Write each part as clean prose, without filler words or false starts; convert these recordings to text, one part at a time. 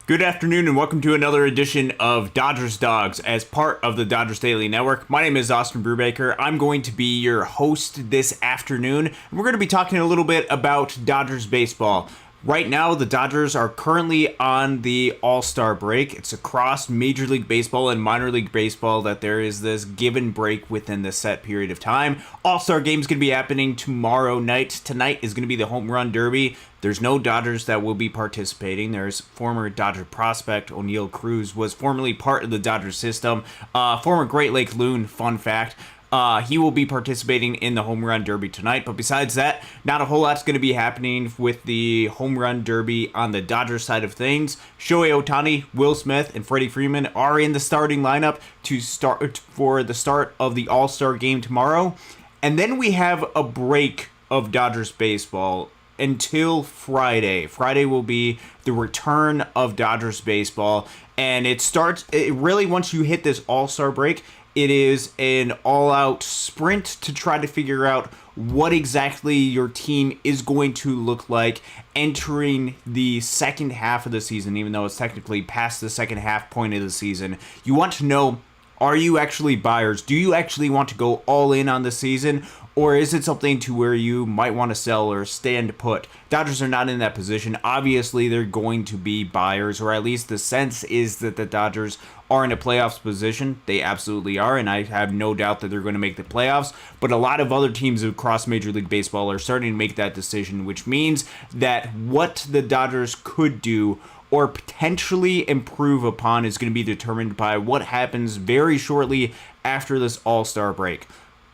Good afternoon and welcome to another edition of Dodgers Dawgs as part of the Dodgers Daily Network. My name is Austin Brubaker. I'm going to be your host this afternoon. And we're going to be talking a little bit about Dodgers baseball. Right now, the Dodgers are currently on the All-Star break. It's across Major League Baseball and Minor League Baseball that there is this given break within the set period of time. All-Star game is going to be happening tomorrow night. Tonight is going to be the Home Run Derby. There's no Dodgers that will be participating. There's former Dodger prospect O'Neill Cruz was formerly part of the Dodgers system. Former Great Lake Loon, fun fact. He will be participating in the Home Run Derby tonight. But besides that, not a whole lot's going to be happening with the Home Run Derby on the Dodgers side of things. Shohei Ohtani, Will Smith, and Freddie Freeman are in the starting lineup to start for the start of the All-Star game tomorrow. And then we have a break of Dodgers baseball until Friday. Friday will be the return of Dodgers baseball. And it really, once you hit this All-Star break, it is an all-out sprint to try to figure out what exactly your team is going to look like entering the second half of the season, even though it's technically past the second half point of the season. You want to know, are you actually buyers? Do you actually want to go all in on the season? Or is it something to where you might want to sell or stand put? Dodgers are not in that position. Obviously, they're going to be buyers, or at least the sense is that the Dodgers are in a playoffs position. They absolutely are, and I have no doubt that they're going to make the playoffs. But a lot of other teams across Major League Baseball are starting to make that decision, which means that what the Dodgers could do or potentially improve upon is going to be determined by what happens very shortly after this All-Star break.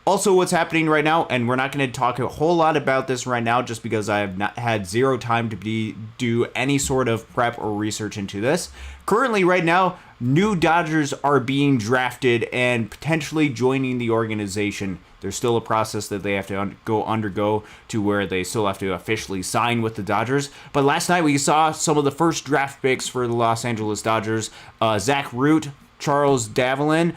Also, what's happening right now, and we're not going to talk a whole lot about this right now just because I have not had zero time to do any sort of prep or research into this. Currently, right now, new Dodgers are being drafted and potentially joining the organization. There's still a process that they have to undergo to where they still have to officially sign with the Dodgers. But last night, we saw some of the first draft picks for the Los Angeles Dodgers. Zach Root, Charles Davalin,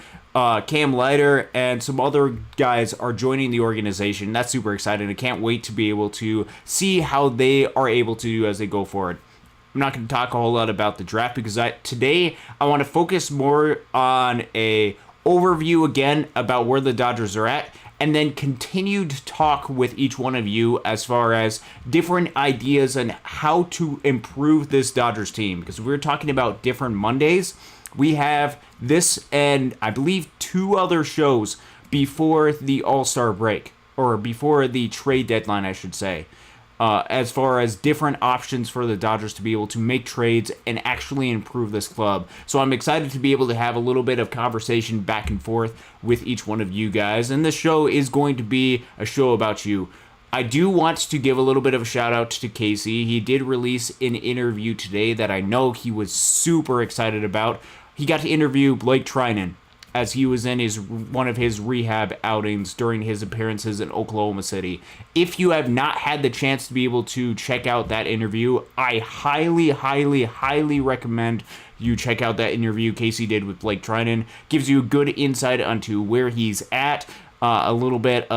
Cam Leiter, and some other guys are joining the organization. That's super exciting. I can't wait to be able to see how they are able to do as they go forward. I'm not going to talk a whole lot about the draft because today I want to focus more on a overview again about where the Dodgers are at, and then continued talk with each one of you as far as different ideas on how to improve this Dodgers team. Because we're talking about different Mondays. We have this and I believe two other shows before the All-Star break, or before the trade deadline, I should say, as far as different options for the Dodgers to be able to make trades and actually improve this club. So I'm excited to be able to have a little bit of conversation back and forth with each one of you guys. And this show is going to be a show about you. I do want to give a little bit of a shout out to Casey. He did release an interview today that I know he was super excited about. He got to interview Blake Treinen as he was in one of his rehab outings during his appearances in Oklahoma City. If you have not had the chance to be able to check out that interview, I highly, highly, highly recommend you check out that interview Casey did with Blake Treinen. Gives you a good insight onto where he's at, a little bit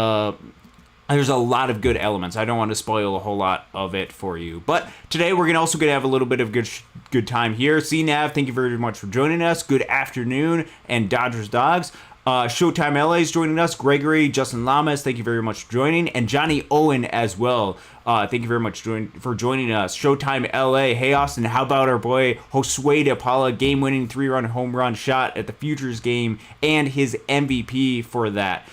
there's a lot of good elements. I don't want to spoil a whole lot of it for you. But today we're also going to have a little bit of good time here. CNAV, thank you very much for joining us. Good afternoon. And Dodgers Dawgs. Showtime LA is joining us. Gregory, Justin Lamas, thank you very much for joining. And Johnny Owen as well. Thank you very much for joining us. Showtime LA. Hey, Austin, how about our boy Josue de Paula, game-winning 3-run home run shot at the Futures game and his MVP for that.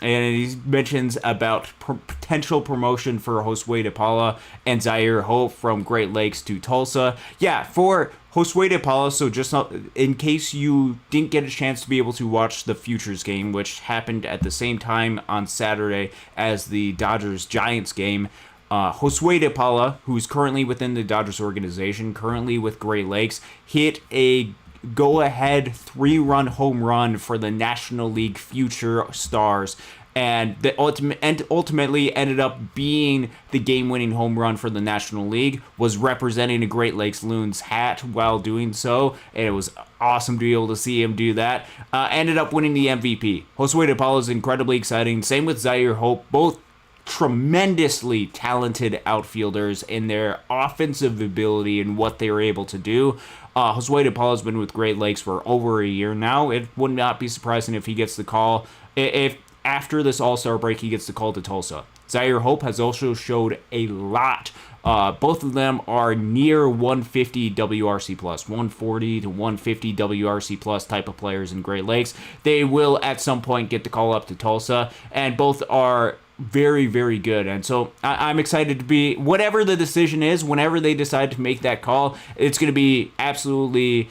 And he mentions about potential promotion for Josue de Paula and Zaire Hope from Great Lakes to Tulsa. Yeah, for Josue de Paula, so just in case you didn't get a chance to be able to watch the Futures game, which happened at the same time on Saturday as the Dodgers-Giants game, Josue de Paula, who's currently within the Dodgers organization, currently with Great Lakes, hit a go-ahead 3-run home run for the National League Future Stars, and that ultimately ended up being the game-winning home run for the National League, was representing a Great Lakes Loons hat while doing so, and it was awesome to be able to see him do that. Ended up winning the MVP. Josue de Paula is incredibly exciting. Same with Zaire Hope. Both tremendously talented outfielders in their offensive ability and what they were able to do. Josue De Paul has been with Great Lakes for over a year now. It would not be surprising if he gets the call. If after this All-Star break he gets the call to Tulsa. Zaire Hope has also showed a lot. Both of them are near 150 WRC plus, 140 to 150 WRC plus type of players in Great Lakes. They will at some point get the call up to Tulsa, and both are very, very good. And so I'm excited to be, whatever the decision is, whenever they decide to make that call, it's going to be absolutely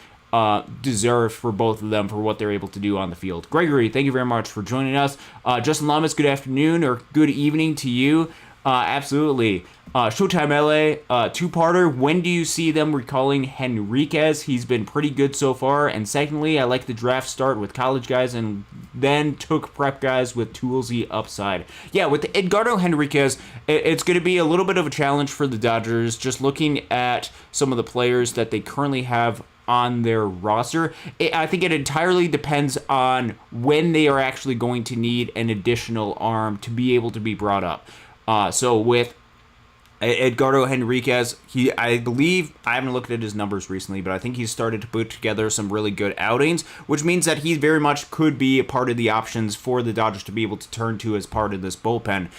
deserved for both of them for what they're able to do on the field. Gregory, thank you very much for joining us. Justin Lamas, good afternoon or good evening to you. Absolutely. Showtime LA, two-parter. When do you see them recalling Henriquez? He's been pretty good so far. And secondly, I like the draft start with college guys and then took prep guys with toolsy upside. Yeah, with Edgardo Henriquez, it's going to be a little bit of a challenge for the Dodgers. Just looking at some of the players that they currently have on their roster, I think it entirely depends on when they are actually going to need an additional arm to be able to be brought up. So with Edgardo Henriquez, I believe, I haven't looked at his numbers recently, but I think he's started to put together some really good outings, which means that he very much could be a part of the options for the Dodgers to be able to turn to as part of this bullpen.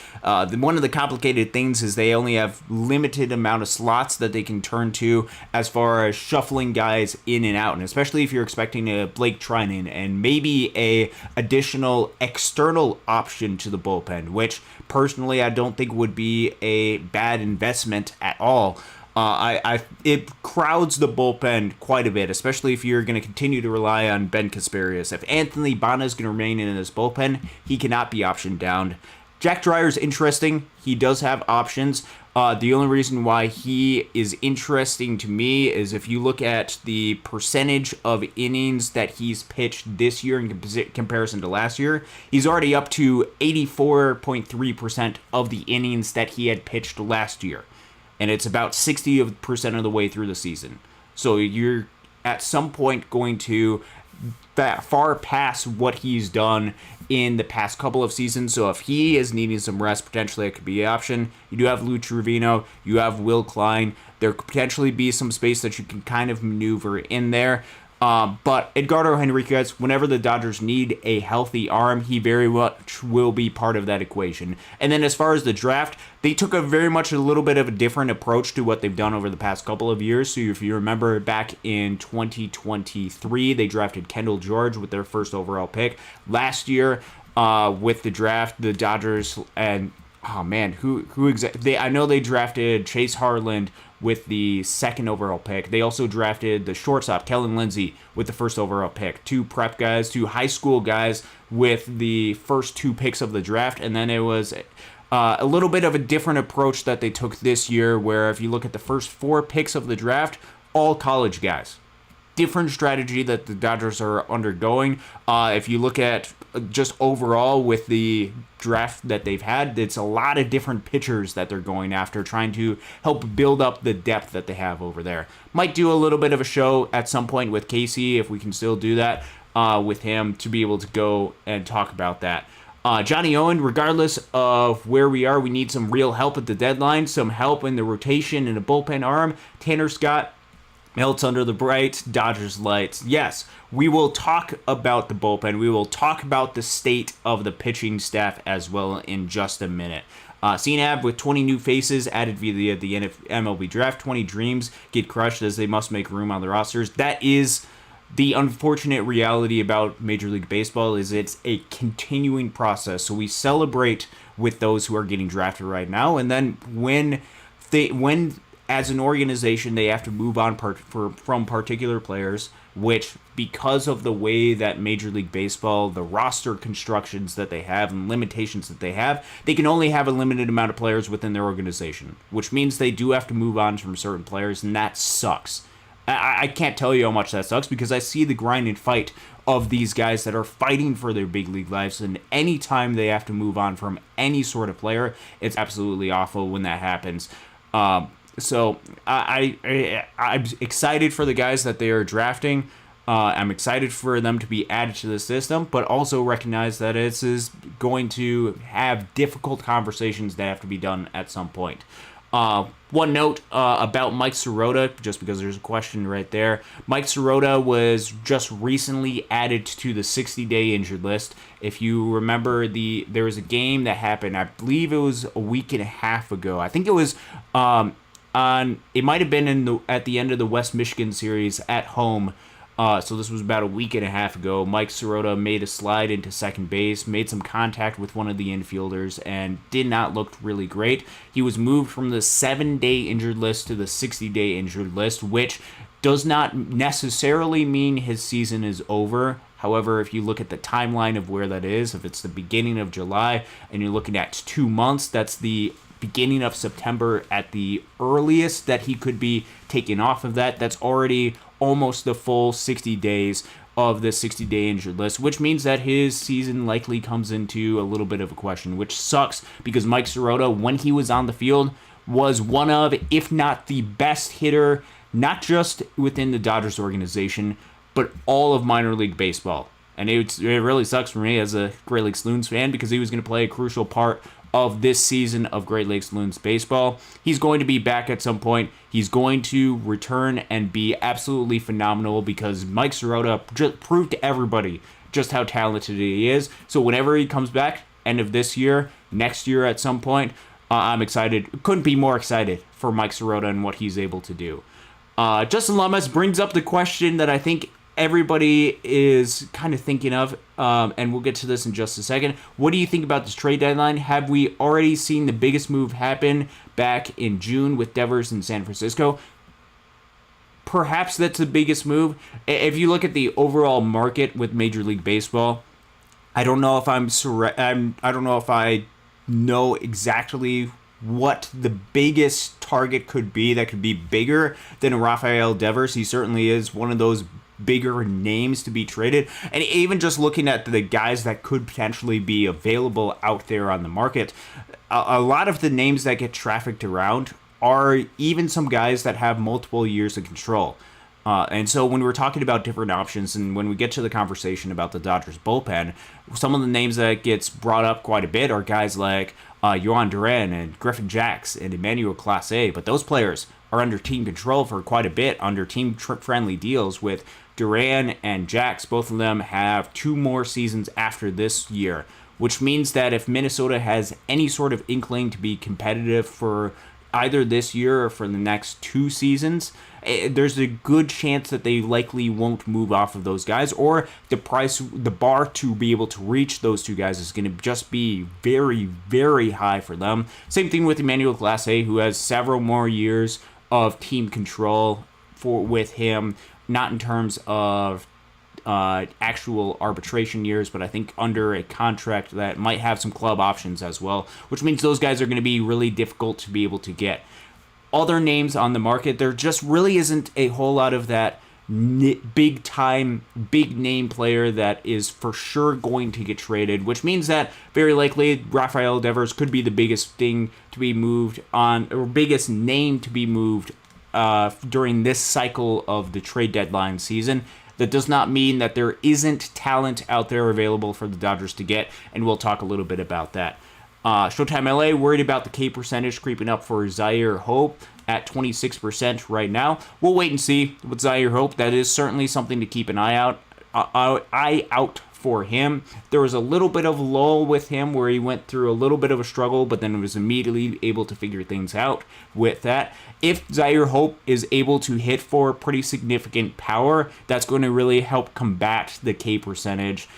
One of the complicated things is they only have limited amount of slots that they can turn to as far as shuffling guys in and out, and especially if you're expecting a Blake Treinen and maybe a additional external option to the bullpen, which personally I don't think would be a bad investment at all. It crowds the bullpen quite a bit, especially if you're going to continue to rely on Ben Kasparius. If Anthony Bana is going to remain in this bullpen, he cannot be optioned down. Jack Dreyer's interesting. He does have options. The only reason why he is interesting to me is if you look at the percentage of innings that he's pitched this year in comparison to last year, he's already up to 84.3% of the innings that he had pitched last year. And it's about 60% of the way through the season. So you're at some point going to far past what he's done in the past couple of seasons. So if he is needing some rest, potentially it could be an option. You do have Lou Trevino, you have Will Klein. There could potentially be some space that you can kind of maneuver in there. But Edgardo Henriquez, whenever the Dodgers need a healthy arm, he very much will be part of that equation. And then as far as the draft, they took a little bit of a different approach to what they've done over the past couple of years. So if you remember back in 2023, they drafted Kendall George with their first overall pick. Last year, with the draft, the Dodgers and I know they drafted Chase Harland with the second overall pick. They also drafted the shortstop, Kellen Lindsey, with the first overall pick. Two prep guys, two high school guys with the first two picks of the draft. And then it was a little bit of a different approach that they took this year, where if you look at the first four picks of the draft, all college guys. Different strategy that the Dodgers are undergoing. If you look at just overall with the draft that they've had, it's a lot of different pitchers that they're going after, trying to help build up the depth that they have over there. Might do a little bit of a show at some point with Casey, if we can still do that with him, to be able to go and talk about that. Johnny Owen, regardless of where we are, we need some real help at the deadline, some help in the rotation and a bullpen arm. Tanner Scott melts under the bright Dodgers lights. Yes, we will talk about the bullpen. We will talk about the state of the pitching staff as well in just a minute. CNAB with 20 new faces added via the MLB draft. 20 dreams get crushed as they must make room on the rosters. That is the unfortunate reality about Major League Baseball, is it's a continuing process. So we celebrate with those who are getting drafted right now, and then when as an organization, they have to move on from particular players, which, because of the way that Major League Baseball, the roster constructions that they have and limitations that they have, they can only have a limited amount of players within their organization, which means they do have to move on from certain players, and that sucks. I can't tell you how much that sucks, because I see the grind and fight of these guys that are fighting for their big league lives, and anytime they have to move on from any sort of player, it's absolutely awful when that happens. So I'm excited for the guys that they are drafting. I'm excited for them to be added to the system, but also recognize that this is going to have difficult conversations that have to be done at some point. One note about Mike Sirota, just because there's a question right there. Mike Sirota was just recently added to the 60-day injured list. If you remember, there was a game that happened, I believe it was a week and a half ago. I think it was it might have been at the end of the West Michigan series at home. So this was about a week and a half ago. Mike Sirota made a slide into second base, made some contact with one of the infielders, and did not look really great. He was moved from the 7-day injured list to the 60-day injured list, which does not necessarily mean his season is over. However, if you look at the timeline of where that is, if it's the beginning of July and you're looking at 2 months, that's the beginning of September at the earliest that he could be taken off of that. That's already almost the full 60 days of the 60-day injured list, which means that his season likely comes into a little bit of a question, which sucks because Mike Sirota, when he was on the field, was one of, if not the best hitter, not just within the Dodgers organization, but all of minor league baseball. And it really sucks for me as a Great Lakes Loons fan because he was going to play a crucial part of this season of Great Lakes Loons baseball. He's going to be back at some point. He's going to return and be absolutely phenomenal because Mike Sirota just proved to everybody just how talented he is. So whenever he comes back, end of this year, next year at some point, I'm excited. Couldn't be more excited for Mike Sirota and what he's able to do. Justin Lamas brings up the question that I think everybody is kind of thinking of, and we'll get to this in just a second. What do you think about this trade deadline? Have we already seen the biggest move happen back in June with Devers in San Francisco? Perhaps that's the biggest move. If you look at the overall market with Major League Baseball, I don't know if I don't know if I know exactly what the biggest target could be that could be bigger than Rafael Devers. He certainly is one of those bigger names to be traded, and even just looking at the guys that could potentially be available out there on the market, a lot of the names that get trafficked around are even some guys that have multiple years of control. And so when we're talking about different options, and when we get to the conversation about the Dodgers bullpen, some of the names that gets brought up quite a bit are guys like Yohan Duran and Griffin Jax and Emmanuel Clase, but those players are under team control for quite a bit, under team-friendly deals with Duran and Jax. Both of them have 2 more seasons after this year, which means that if Minnesota has any sort of inkling to be competitive for either this year or for the next 2 seasons, there's a good chance that they likely won't move off of those guys, or the bar to be able to reach those 2 guys is going to just be very, very high for them. Same thing with Emmanuel Clase, who has several more years of team control with him, not in terms of actual arbitration years, but I think under a contract that might have some club options as well, which means those guys are going to be really difficult to be able to get. Other names on the market, there just really isn't a whole lot of that big time, big name player that is for sure going to get traded, which means that very likely Rafael Devers could be the biggest thing to be moved on, or biggest name to be moved during this cycle of the trade deadline season. That does not mean that there isn't talent out there available for the Dodgers to get, and we'll talk a little bit about that. Showtime LA worried about the K percentage creeping up for Zaire Hope at 26% right now. We'll wait and see with Zaire Hope. That is certainly something to keep an eye out for him. There was a little bit of lull with him where he went through a little bit of a struggle, but then was immediately able to figure things out with that. If Zaire Hope is able to hit for pretty significant power, that's going to really help combat the K percentage.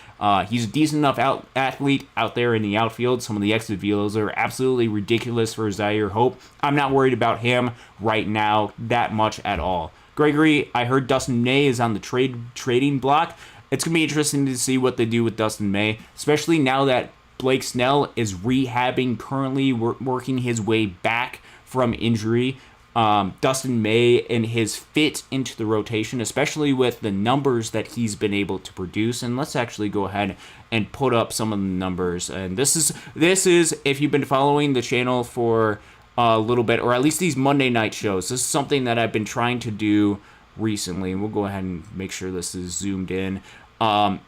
He's a decent enough athlete out there in the outfield. Some of the exit velos are absolutely ridiculous for Zaire Hope. I'm not worried about him right now that much at all. Gregory, I heard Dustin May is on the trading block. It's going to be interesting to see what they do with Dustin May, especially now that Blake Snell is rehabbing, currently working his way back from injury. Dustin May and his fit into the rotation, especially with the numbers that he's been able to produce. And let's actually go ahead and put up some of the numbers. And this is if you've been following the channel for a little bit, or at least these Monday night shows, this is something that I've been trying to do recently. We'll go ahead and make sure this is zoomed in. I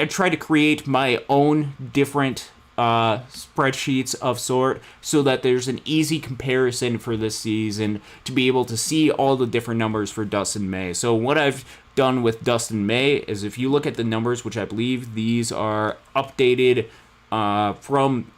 tried to create my own different spreadsheets of sort so that there's an easy comparison for this season to be able to see all the different numbers for Dustin May. So what I've done with Dustin May is, if you look at the numbers, which I believe these are updated from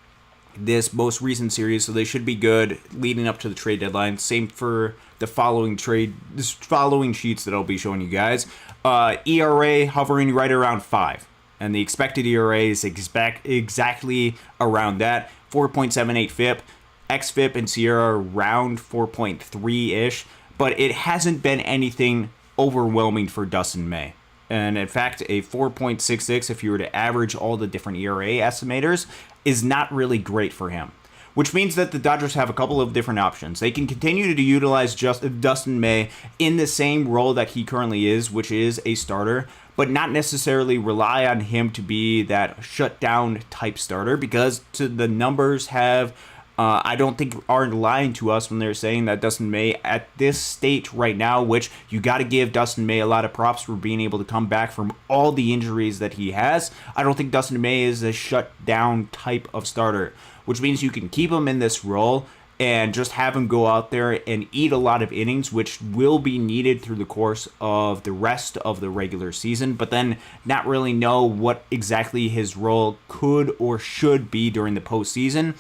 this most recent series, so they should be good leading up to the trade deadline. Same for the following sheets that I'll be showing you guys. ERA hovering right around 5, and the expected ERA is exactly around that. 4.78 FIP, xFIP and Sierra around 4.3-ish, but it hasn't been anything overwhelming for Dustin May. And in fact, a 4.66, if you were to average all the different ERA estimators, is not really great for him. Which means that the Dodgers have a couple of different options. They can continue to utilize Dustin May in the same role that he currently is, which is a starter, but not necessarily rely on him to be that shutdown type starter, because the numbers have, I don't think, aren't lying to us when they're saying that Dustin May at this state right now, which you got to give Dustin May a lot of props for being able to come back from all the injuries that he has. I don't think Dustin May is a shutdown type of starter, which means you can keep him in this role and just have him go out there and eat a lot of innings, which will be needed through the course of the rest of the regular season, but then not really know what exactly his role could or should be during the postseason.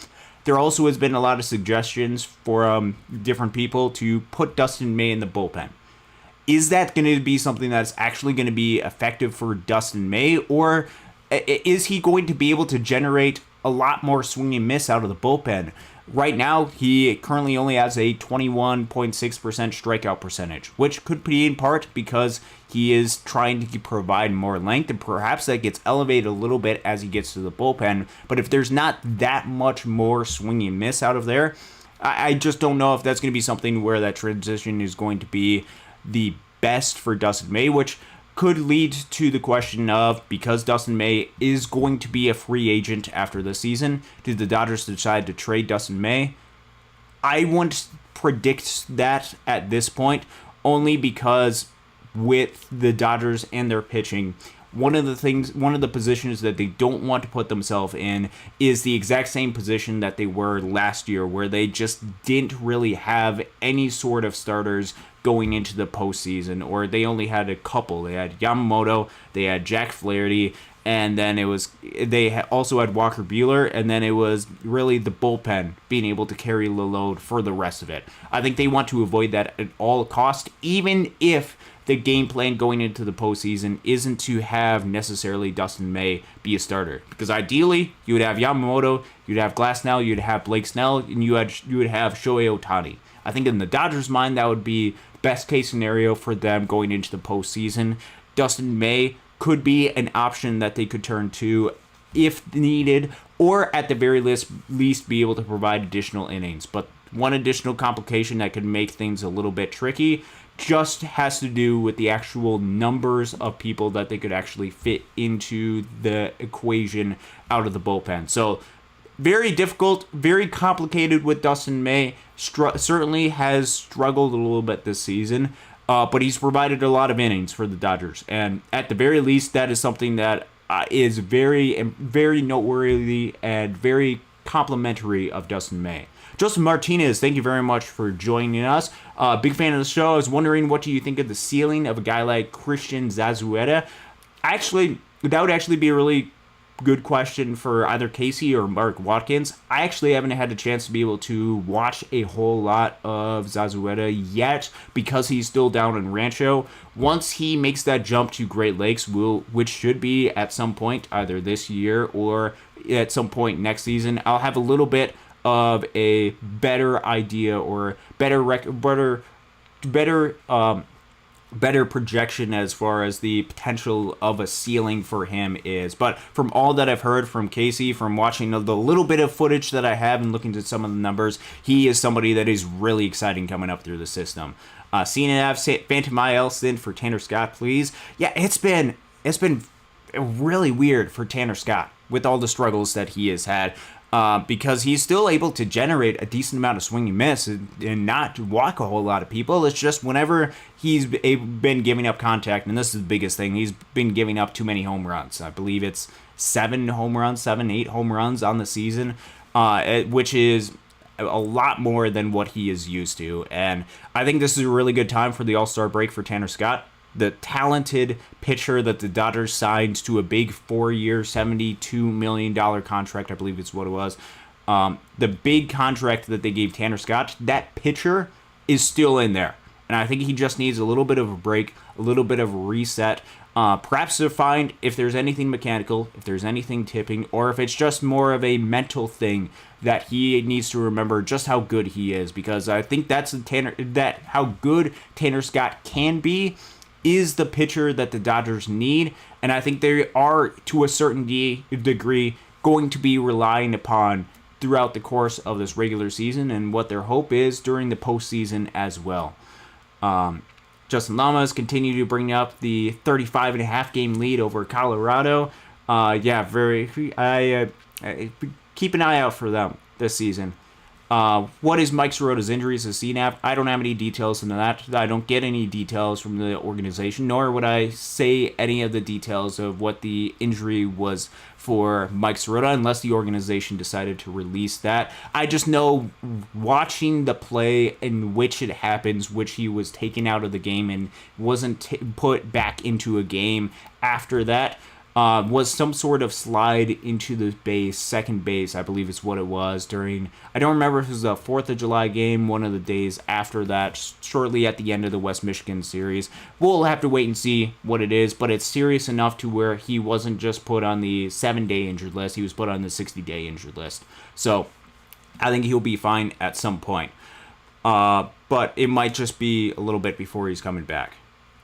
There also has been a lot of suggestions for different people to put Dustin May in the bullpen. Is that going to be something that's actually going to be effective for Dustin May, or is he going to be able to generate a lot more swing and miss out of the bullpen? Right now, he currently only has a 21.6% strikeout percentage, which could be in part because he is trying to provide more length, and perhaps that gets elevated a little bit as he gets to the bullpen. But if there's not that much more swing and miss out of there, I just don't know if that's going to be something where that transition is going to be the best for Dustin May, which could lead to the question of, because Dustin May is going to be a free agent after the season, did the Dodgers decide to trade Dustin May? I wouldn't predict that at this point, only because with the Dodgers and their pitching, one of the positions that they don't want to put themselves in is the exact same position that they were last year, where they just didn't really have any sort of starters going into the postseason, or they only had a couple. They had Yamamoto, they had Jack Flaherty, and then they also had Walker Buehler, and then it was really the bullpen being able to carry the load for the rest of it. I think they want to avoid that at all cost, even if the game plan going into the postseason isn't to have necessarily Dustin May be a starter. Because ideally, you would have Yamamoto, you'd have Glasnow, you'd have Blake Snell, and you would have Shohei Ohtani. I think in the Dodgers' mind, that would be best case scenario for them going into the postseason. Dustin May could be an option that they could turn to if needed, or at the very least be able to provide additional innings. But one additional complication that could make things a little bit tricky just has to do with the actual numbers of people that they could actually fit into the equation out of the bullpen. So very difficult, very complicated with Dustin May. Certainly has struggled a little bit this season, but he's provided a lot of innings for the Dodgers. And at the very least, that is something that is very, very noteworthy and very complimentary of Dustin May. Justin Martinez, thank you very much for joining us. Big fan of the show. I was wondering, what do you think of the ceiling of a guy like Christian Zazueta? That would actually be a really good question for either Casey or Mark Watkins. I actually haven't had a chance to be able to watch a whole lot of Zazueta yet because he's still down in Rancho. Once he makes that jump to Great Lakes, which should be at some point either this year or at some point next season, I'll have a little bit of a better idea or better projection as far as the potential of a ceiling for him is. But from all that I've heard from Casey, from watching the little bit of footage that I have and looking at some of the numbers, he is somebody that is really exciting coming up through the system. CNF Phantom IL send for Tanner Scott, please. Yeah, it's been really weird for Tanner Scott with all the struggles that he has had. because he's still able to generate a decent amount of swing and miss and not walk a whole lot of people. It's just whenever he's been giving up contact, and this is the biggest thing, he's been giving up too many home runs. I believe it's 8 home runs on the season, which is a lot more than what he is used to. And I think this is a really good time for the All-Star break for Tanner Scott, the talented pitcher that the Dodgers signed to a big 4-year, $72 million contract, I believe it's what it was. The big contract that they gave Tanner Scott, that pitcher is still in there. And I think he just needs a little bit of a break, a little bit of a reset. Perhaps to find if there's anything mechanical, if there's anything tipping, or if it's just more of a mental thing that he needs to remember just how good he is. Because I think that's how good Tanner Scott can be is the pitcher that the Dodgers need, and I think they are, to a certain degree, going to be relying upon throughout the course of this regular season, and what their hope is during the postseason as well. Justin Lamas continue to bring up the 35.5 game lead over Colorado. Keep an eye out for them this season. What is Mike Sorota's injuries to CNAP? I don't have any details into that. I don't get any details from the organization, nor would I say any of the details of what the injury was for Mike Sirota unless the organization decided to release that. I just know watching the play in which it happens, which he was taken out of the game and wasn't put back into a game after that, was some sort of slide into the second base, I believe is what it was, I don't remember if it was the 4th of July game, one of the days after that, shortly at the end of the West Michigan series. We'll have to wait and see what it is, but it's serious enough to where he wasn't just put on the 7-day injured list, he was put on the 60-day injured list. So I think he'll be fine at some point. But it might just be a little bit before he's coming back.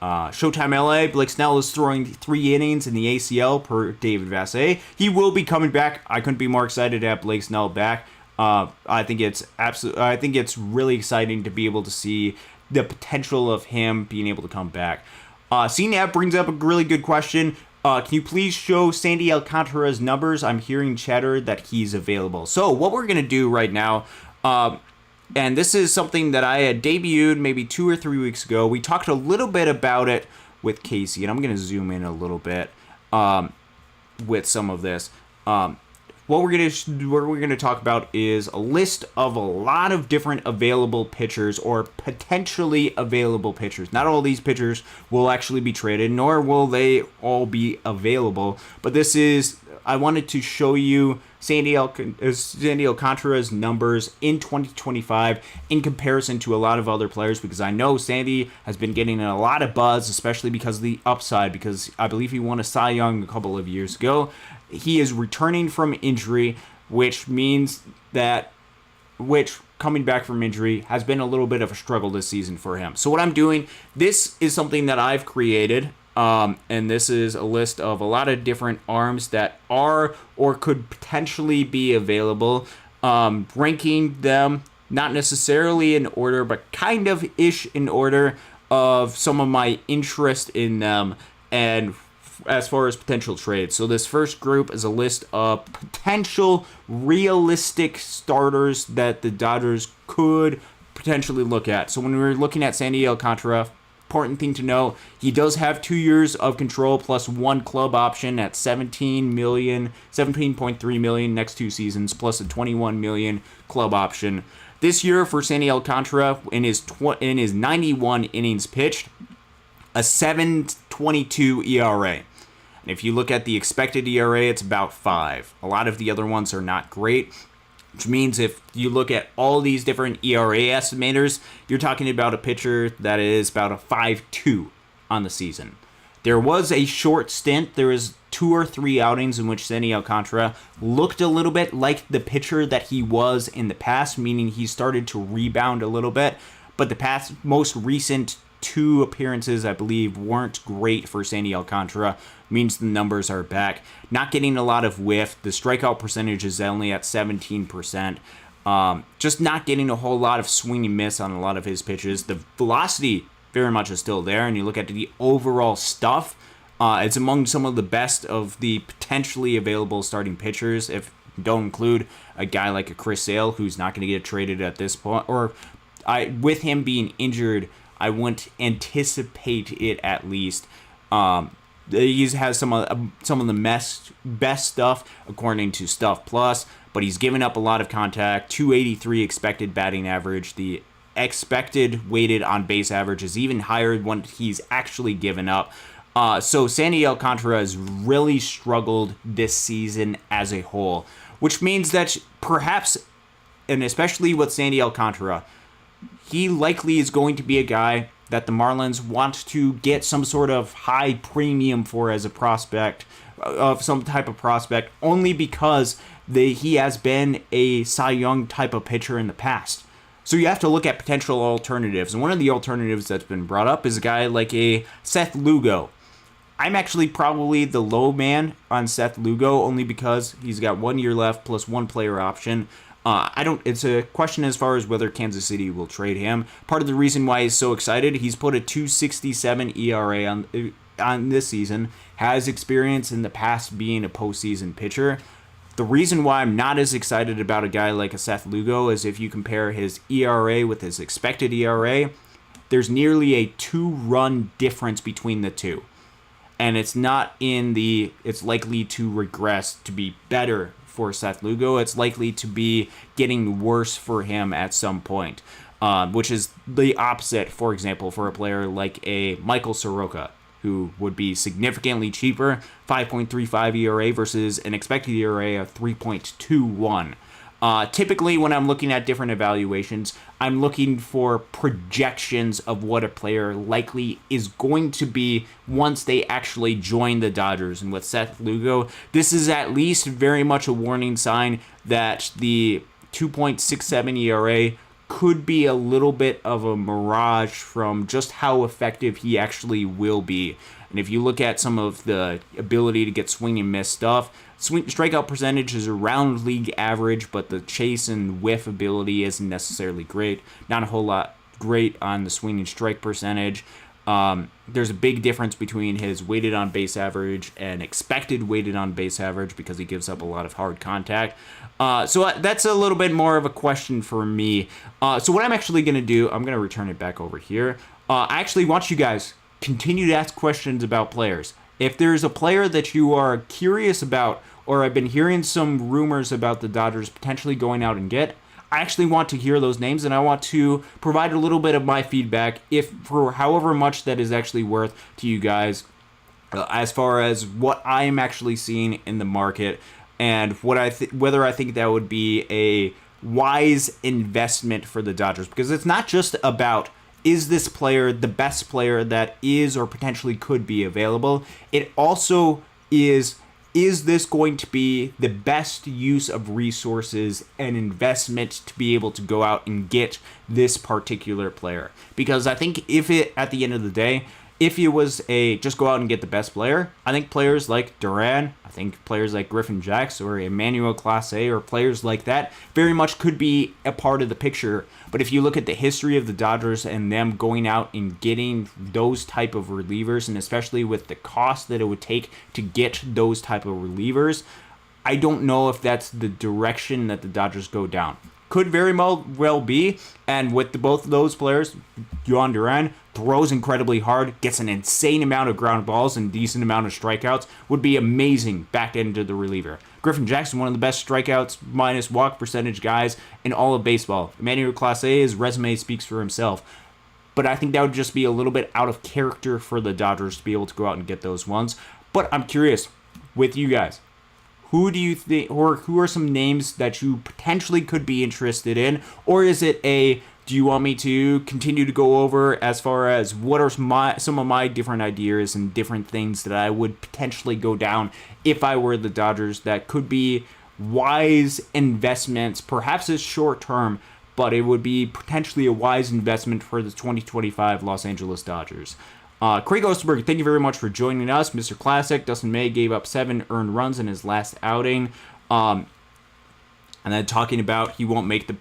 Showtime LA, Blake Snell is throwing 3 innings in the ACL per David Vassay. He will be coming back. I couldn't be more excited to have Blake Snell back. I think it's really exciting to be able to see the potential of him being able to come back. CNAP brings up a really good question. Can you please show Sandy Alcantara's numbers? I'm hearing chatter that he's available. So what we're going to do right now, and this is something that I had debuted maybe 2 or 3 weeks ago. We talked a little bit about it with Casey, and I'm going to zoom in a little bit with some of this. What we're going to talk about is a list of a lot of different available pitchers or potentially available pitchers. Not all these pitchers will actually be traded, nor will they all be available. But I wanted to show you Sandy Alcantara's numbers in 2025 in comparison to a lot of other players, because I know Sandy has been getting a lot of buzz, especially because of the upside, because I believe he won a Cy Young a couple of years ago. He is returning from injury, which coming back from injury has been a little bit of a struggle this season for him. So what I'm doing, this is something that I've created. And this is a list of a lot of different arms that are or could potentially be available, ranking them not necessarily in order, but kind of ish in order of some of my interest in them and as far as potential trades. So this first group is a list of potential realistic starters that the Dodgers could potentially look at. So when we're looking at Sandy Alcantara, important thing to know, he does have 2 years of control plus 1 club option at $17.3 million next 2 seasons, plus a $21 million club option. This year for Sandy Alcantara, in his 91 innings pitched, a 7.22 ERA. And if you look at the expected ERA, it's about 5. A lot of the other ones are not great, which means if you look at all these different ERA estimators, you're talking about a pitcher that is about a 5.2 on the season. There was a short stint. There was 2 or 3 outings in which Sandy Alcantara looked a little bit like the pitcher that he was in the past, meaning he started to rebound a little bit. But the most recent 2 appearances, I believe, weren't great for Sandy Alcantara. Means the numbers are back. Not getting a lot of whiff. The strikeout percentage is only at 17%. Just not getting a whole lot of swing and miss on a lot of his pitches. The velocity very much is still there, and you look at the overall stuff, it's among some of the best of the potentially available starting pitchers. If don't include a guy like a Chris Sale, who's not going to get traded at this point, or with him being injured, I wouldn't anticipate it at least. He has some of the best stuff according to Stuff Plus, but he's given up a lot of contact. 283 expected batting average. The expected weighted on base average is even higher than what he's actually given up. So Sandy Alcantara has really struggled this season as a whole, which means that perhaps, and especially with Sandy Alcantara, he likely is going to be a guy that the Marlins want to get some sort of high premium for as a prospect, of some type of prospect, only because he has been a Cy Young type of pitcher in the past. So you have to look at potential alternatives, and one of the alternatives that's been brought up is a guy like a Seth Lugo. I'm actually probably the low man on Seth Lugo, only because he's got 1 year left plus one player option. It's a question as far as whether Kansas City will trade him. Part of the reason why he's so excited, he's put a 2.67 ERA on this season, has experience in the past being a postseason pitcher. The reason why I'm not as excited about a guy like a Seth Lugo is if you compare his ERA with his expected ERA, there's nearly a 2-run difference between the two. And it's likely to regress to be better for Seth Lugo. It's likely to be getting worse for him at some point, which is the opposite, for example, for a player like a Michael Soroka, who would be significantly cheaper, 5.35 ERA versus an expected ERA of 3.21. Typically, when I'm looking at different evaluations, I'm looking for projections of what a player likely is going to be once they actually join the Dodgers. And with Seth Lugo, this is at least very much a warning sign that the 2.67 ERA could be a little bit of a mirage from just how effective he actually will be. And if you look at some of the ability to get swing and miss stuff, strikeout percentage is around league average, but the chase and whiff ability isn't necessarily great. Not a whole lot great on the swing and strike percentage. There's a big difference between his weighted on base average and expected weighted on base average because he gives up a lot of hard contact. So that's a little bit more of a question for me. So what I'm actually going to do, I'm going to return it back over here. I actually want you guys continue to ask questions about players. If there's a player that you are curious about, or I've been hearing some rumors about the Dodgers potentially going out and get, I actually want to hear those names, and I want to provide a little bit of my feedback, if for however much that is actually worth to you guys, as far as what I am actually seeing in the market, and whether I think that would be a wise investment for the Dodgers. Because it's not just about, is this player the best player that is or potentially could be available? It also is this going to be the best use of resources and investment to be able to go out and get this particular player? Because I think at the end of the day, if it was just go out and get the best player, I think players like Duran, I think players like Griffin Jax or Emmanuel Clase or players like that very much could be a part of the picture. But if you look at the history of the Dodgers and them going out and getting those type of relievers, and especially with the cost that it would take to get those type of relievers, I don't know if that's the direction that the Dodgers go down. Could very well be, and with both of those players, Jhoan Duran throws incredibly hard, gets an insane amount of ground balls and decent amount of strikeouts, would be amazing back into the reliever. Griffin Jackson, one of the best strikeouts minus walk percentage guys in all of baseball. Emmanuel Clase, his resume speaks for himself. But I think that would just be a little bit out of character for the Dodgers to be able to go out and get those ones. But I'm curious with you guys. Who do you think, or who are some names that you potentially could be interested in? Or is it do you want me to continue to go over as far as what are some of my different ideas and different things that I would potentially go down if I were the Dodgers that could be wise investments? Perhaps it's short term, but it would be potentially a wise investment for the 2025 Los Angeles Dodgers. Craig Osterberg, thank you very much for joining us. Mr. Classic, Dustin May gave up 7 earned runs in his last outing. And then talking about he won't make it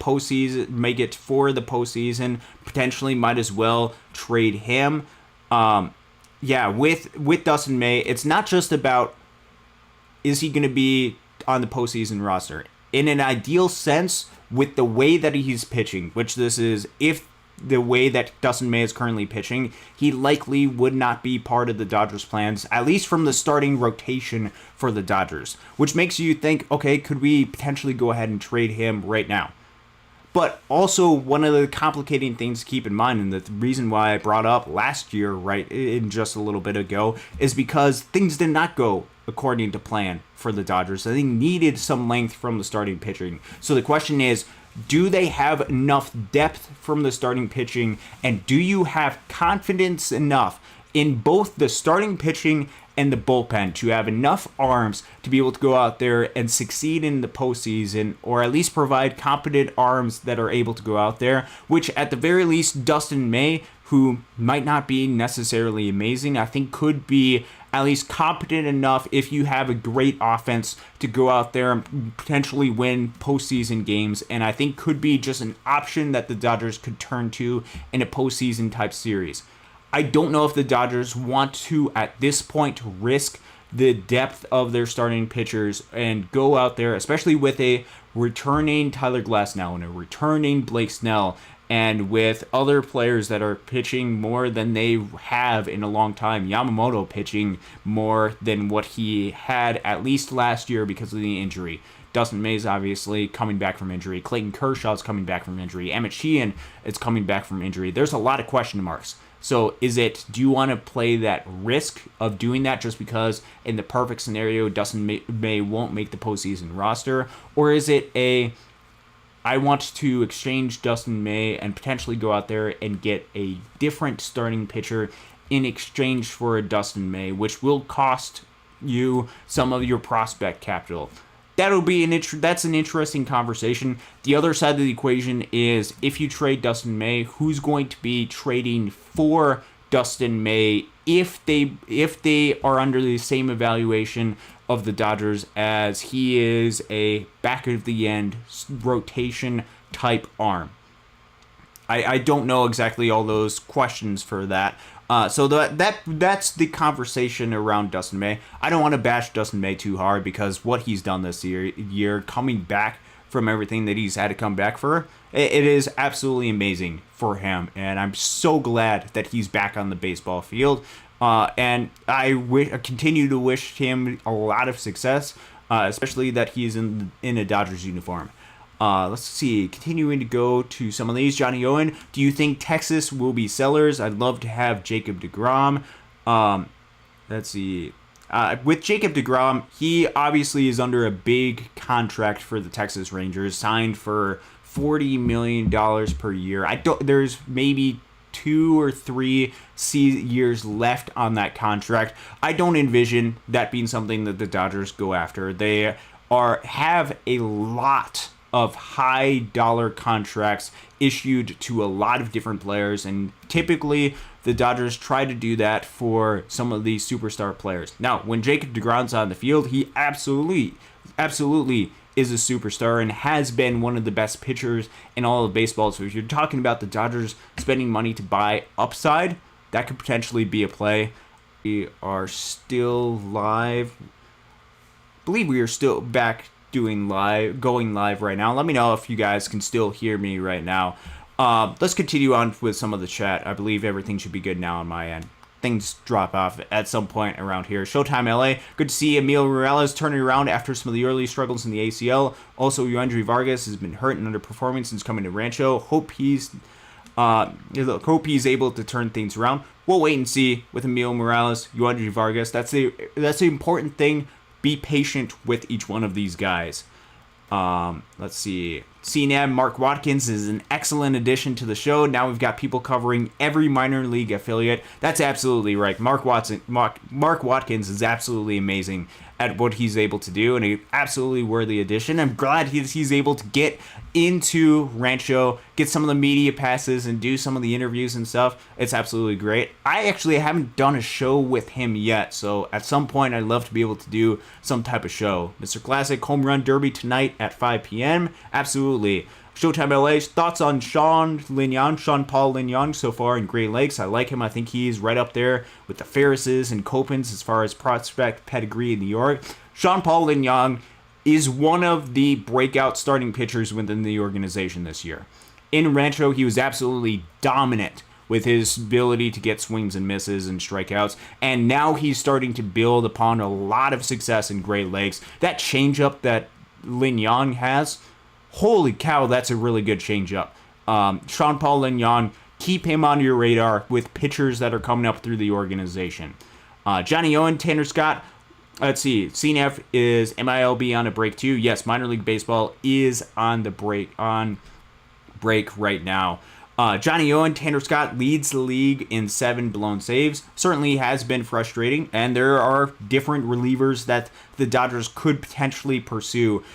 for the postseason. Potentially might as well trade him. With Dustin May, it's not just about is he going to be on the postseason roster. In an ideal sense, with the way that he's pitching, which this is, if the way that Dustin May is currently pitching, he likely would not be part of the Dodgers' plans, at least from the starting rotation for the Dodgers, which makes you think, okay, could we potentially go ahead and trade him right now? But also, one of the complicating things to keep in mind, and the reason why I brought up last year, right, in just a little bit ago, is because things did not go according to plan for the Dodgers. They needed some length from the starting pitching. So the question is, do they have enough depth from the starting pitching, and do you have confidence enough in both the starting pitching and the bullpen to have enough arms to be able to go out there and succeed in the postseason, or at least provide competent arms that are able to go out there, which at the very least Dustin May, who might not be necessarily amazing, I think could be at least competent enough if you have a great offense to go out there and potentially win postseason games, and I think could be just an option that the Dodgers could turn to in a postseason type series. I don't know if the Dodgers want to, at this point, risk the depth of their starting pitchers and go out there, especially with a returning Tyler Glasnow and a returning Blake Snell, and with other players that are pitching more than they have in a long time. Yamamoto pitching more than what he had at least last year because of the injury. Dustin May's obviously coming back from injury. Clayton Kershaw's coming back from injury. Emmett Sheehan is coming back from injury. There's a lot of question marks. So do you want to play that risk of doing that just because in the perfect scenario Dustin May won't make the postseason roster? Or is it I want to exchange Dustin May and potentially go out there and get a different starting pitcher in exchange for a Dustin May, which will cost you some of your prospect capital? That's an interesting conversation. The other side of the equation is, if you trade Dustin May, who's going to be trading for Dustin May if they are under the same evaluation of the Dodgers, as he is a back of the end rotation type arm? I don't know exactly all those questions for that. So that's the conversation around Dustin May. I don't want to bash Dustin May too hard, because what he's done this year coming back from everything that he's had to come back for, it is absolutely amazing for him, and I'm so glad that he's back on the baseball field. And I continue to wish him a lot of success, especially that he's in a Dodgers uniform. Let's see, continuing to go to some of these. Johnny Owen, do you think Texas will be sellers? I'd love to have Jacob DeGrom. Let's see. With Jacob DeGrom, he obviously is under a big contract for the Texas Rangers, signed for $40 million per year. There's maybe 2 or 3 years left on that contract. I don't envision that being something that the Dodgers go after. They have a lot of high dollar contracts issued to a lot of different players, and typically the Dodgers try to do that for some of these superstar players. Now, when Jacob DeGrom's on the field, he absolutely is a superstar and has been one of the best pitchers in all of baseball. So if you're talking about the Dodgers spending money to buy upside, that could potentially be a play. We are still live. I believe we are still back going live right now. Let me know if you guys can still hear me right now. Let's continue on with some of the chat. I believe everything should be good now on my end. Things drop off at some point around here. Showtime LA. Good to see Emil Morales turning around after some of the early struggles in the ACL. Also, Yoandry Vargas has been hurt and underperforming since coming to Rancho. Hope he's able to turn things around. We'll wait and see with Emil Morales, Yoandry Vargas. That's the important thing. Be patient with each one of these guys. Let's see. CNAB Mark Watkins is an excellent addition to the show. Now we've got people covering every minor league affiliate. That's absolutely right. Mark Watkins is absolutely amazing at what he's able to do, and an absolutely worthy addition. I'm glad he's able to get into Rancho, get some of the media passes, and do some of the interviews and stuff. It's absolutely great. I actually haven't done a show with him yet, so at some point I'd love to be able to do some type of show. Mr. Classic Home Run Derby tonight at 5 p.m. Absolutely. Showtime LA's thoughts on Sean Paul Lignon so far in Great Lakes. I like him. I think he's right up there with the Ferrises and Copens as far as prospect pedigree in New York. Sean Paul Lignon is one of the breakout starting pitchers within the organization this year. In Rancho, he was absolutely dominant with his ability to get swings and misses and strikeouts, and now he's starting to build upon a lot of success in Great Lakes. That changeup that Lin Yang has, holy cow, that's a really good changeup. Sean Paul Lin Yang, keep him on your radar with pitchers that are coming up through the organization. Johnny Owen, Tanner Scott, let's see, CNF is MiLB on a break too. Yes, minor league baseball is on the break right now. Johnny Owen, Tanner Scott leads the league in 7 blown saves. Certainly has been frustrating, and there are different relievers that the Dodgers could potentially pursue.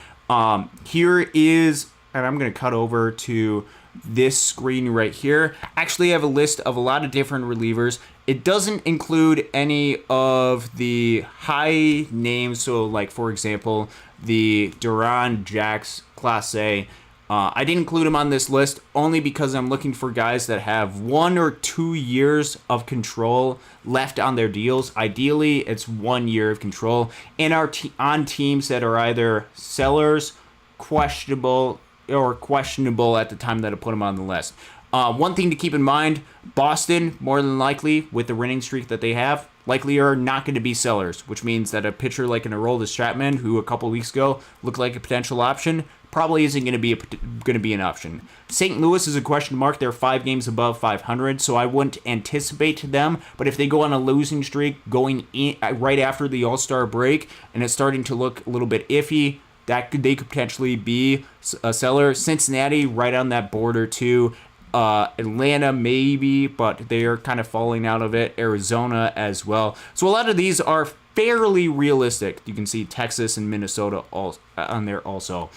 Here is, and I'm going to cut over to this screen right here. Actually, I have a list of a lot of different relievers. It doesn't include any of the high names, so like, for example, the Duran Jax Class A. I didn't include them on this list only because I'm looking for guys that have 1 or 2 years of control left on their deals. Ideally, it's 1 year of control, and are on teams that are either sellers, questionable at the time that I put them on the list. One thing to keep in mind, Boston, more than likely, with the winning streak that they have, likely are not going to be sellers, which means that a pitcher like an Aroldis Chapman, who a couple weeks ago looked like a potential option, probably isn't going to be an option. St. Louis is a question mark. They're 5 games above 500, so I wouldn't anticipate them. But if they go on a losing streak going in right after the All-Star break, and it's starting to look a little bit iffy, they could potentially be a seller. Cincinnati, right on that border too. Atlanta maybe, but they are kind of falling out of it. Arizona as well. So a lot of these are fairly realistic. You can see Texas and Minnesota on there also.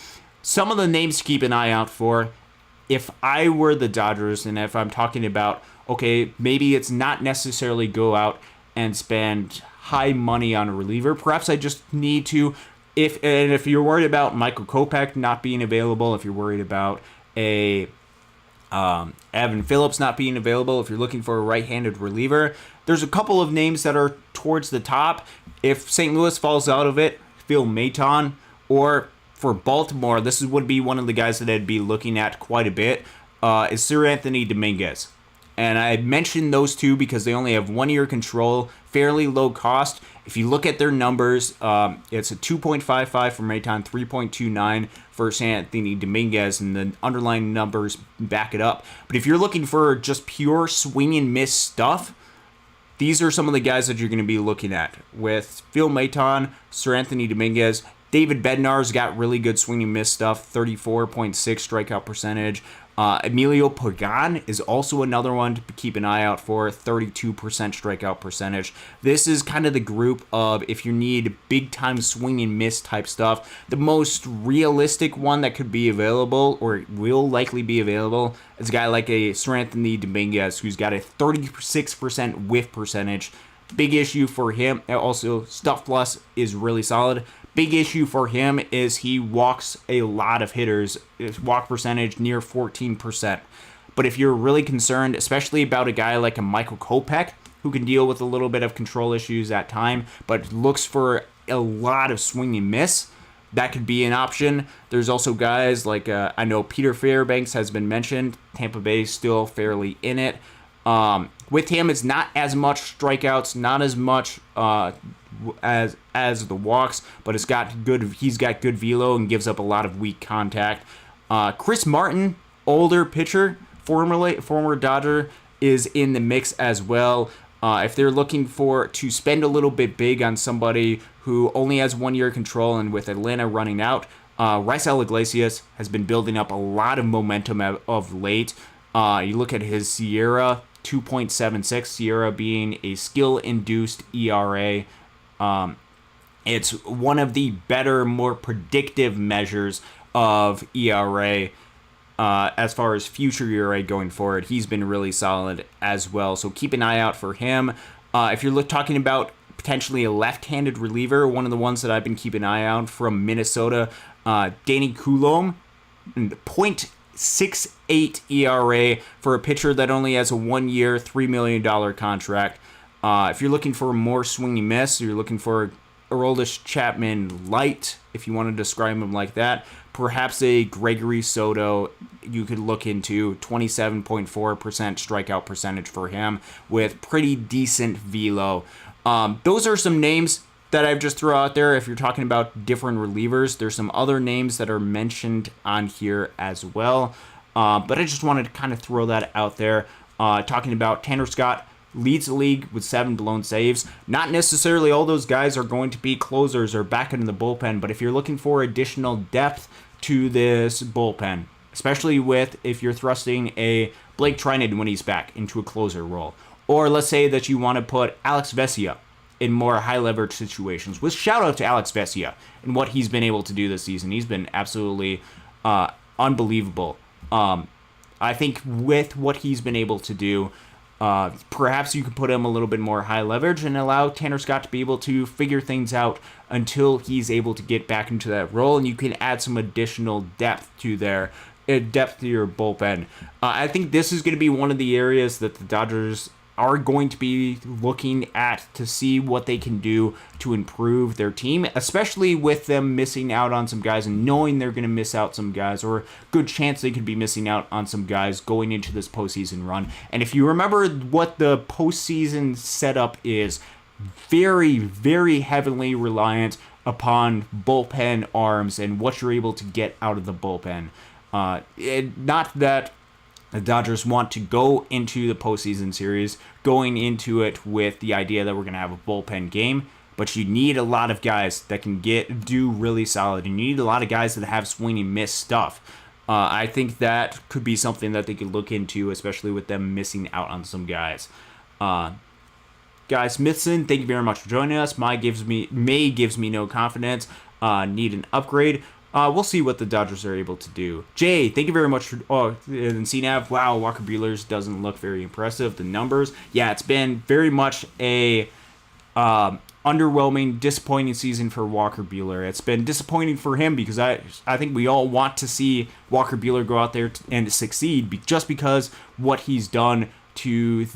Some of the names to keep an eye out for, if I were the Dodgers, and if I'm talking about, okay, maybe it's not necessarily go out and spend high money on a reliever. Perhaps I just need to, if you're worried about Michael Kopech not being available, if you're worried about Evan Phillips not being available, if you're looking for a right-handed reliever, there's a couple of names that are towards the top. If St. Louis falls out of it, Phil Maton, or for Baltimore, this would be one of the guys that I'd be looking at quite a bit, is Sir Anthony Dominguez. And I mentioned those two because they only have 1 year control, fairly low cost. If you look at their numbers, it's a 2.55 for Maton, 3.29 for Sir Anthony Dominguez, and the underlying numbers back it up. But if you're looking for just pure swing and miss stuff, these are some of the guys that you're going to be looking at. With Phil Maton, Sir Anthony Dominguez, David Bednar's got really good swing and miss stuff, 34.6 strikeout percentage. Emilio Pagan is also another one to keep an eye out for, 32% strikeout percentage. This is kind of the group of, if you need big time swing and miss type stuff, the most realistic one that could be available, or will likely be available, is a guy like a Sir Anthony Dominguez, who's got a 36% whiff percentage. Big issue for him. Also, Stuff Plus is really solid. Big issue for him is he walks a lot of hitters. His walk percentage near 14%. But if you're really concerned, especially about a guy like a Michael Kopech, who can deal with a little bit of control issues at time, but looks for a lot of swing and miss, that could be an option. There's also guys like, I know Peter Fairbanks has been mentioned. Tampa Bay still fairly in it. With him, it's not as much strikeouts, not as much as the walks, but he's got good velo and gives up a lot of weak contact. Chris Martin, older pitcher, former Dodger, is in the mix as well. If they're looking to spend a little bit big on somebody who only has 1 year control, and with Atlanta running out, Raisel Iglesias has been building up a lot of momentum of late. You look at his Sierra, 2.76, Sierra being a skill-induced ERA. It's one of the better, more predictive measures of ERA as far as future ERA going forward. He's been really solid as well, so keep an eye out for him. If you're talking about potentially a left-handed reliever, one of the ones that I've been keeping an eye out from Minnesota, Danny Coulombe, 0.68 ERA for a pitcher that only has a 1 year, $3 million contract. If you're looking for more swing and miss, you're looking for Aroldis Chapman light, if you want to describe him like that. Perhaps a Gregory Soto you could look into, 27.4% strikeout percentage for him with pretty decent velo. Those are some names that I've just thrown out there. If you're talking about different relievers, there's some other names that are mentioned on here as well. But I just wanted to kind of throw that out there. Talking about Tanner Scott, leads the league with 7 blown saves. Not necessarily all those guys are going to be closers or back into the bullpen, but if you're looking for additional depth to this bullpen, especially if you're thrusting a Blake Treinen when he's back into a closer role, or let's say that you want to put Alex Vesia in more high leverage situations, with shout out to Alex Vesia and what he's been able to do this season. He's been absolutely unbelievable. I think with what he's been able to do, perhaps you could put him a little bit more high leverage and allow Tanner Scott to be able to figure things out until he's able to get back into that role, and you can add some additional depth to your bullpen. I think this is going to be one of the areas that the Dodgers are going to be looking at to see what they can do to improve their team, especially with them missing out on some guys and knowing they're going to miss out some guys, or good chance they could be missing out on some guys going into this postseason run. And if you remember what the postseason setup is, very, very heavily reliant upon bullpen arms and what you're able to get out of the bullpen. Not that the Dodgers want to go into the postseason series, going into it with the idea that we're going to have a bullpen game, but you need a lot of guys that can do really solid, and you need a lot of guys that have swing and miss stuff. I think that could be something that they could look into, especially with them missing out on some guys. Guy Smithson, thank you very much for joining us. May gives me no confidence. Need an upgrade. We'll see what the Dodgers are able to do. Jay, thank you very much for... and CNAV, wow, Walker Buehler's doesn't look very impressive. The numbers, yeah, it's been very much a underwhelming, disappointing season for Walker Buehler. It's been disappointing for him because I think we all want to see Walker Buehler go out there and succeed just because what he's done to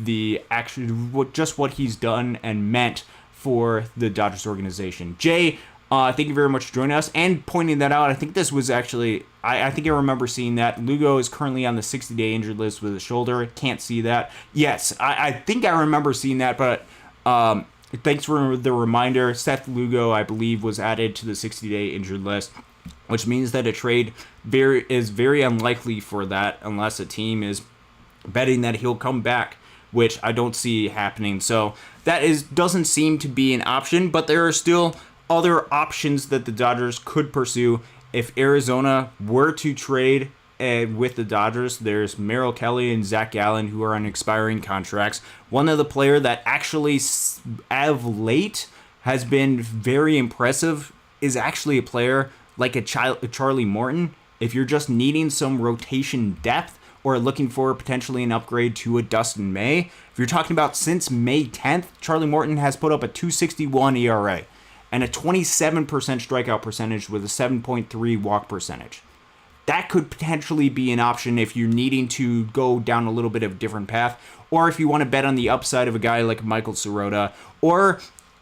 what he's done and meant for the Dodgers organization. Jay, thank you very much for joining us and pointing that out. I think this was actually, I think I remember seeing that. Lugo is currently on the 60-day injured list with a shoulder. Can't see that. Yes, I think I remember seeing that, but thanks for the reminder. Seth Lugo, I believe, was added to the 60-day injured list, which means that a trade is very unlikely for that unless a team is betting that he'll come back, which I don't see happening. So that doesn't seem to be an option, but there are still other options that the Dodgers could pursue. If Arizona were to trade with the Dodgers, there's Merrill Kelly and Zach Gallen, who are on expiring contracts. One of the player that actually, of late, has been very impressive is actually a player like a Charlie Morton. If you're just needing some rotation depth or looking for potentially an upgrade to a Dustin May, if you're talking about since May 10th, Charlie Morton has put up a 2.61 ERA and a 27% strikeout percentage with a 7.3 walk percentage. That could potentially be an option if you're needing to go down a little bit of a different path, or if you want to bet on the upside of a guy like Michael Sirota,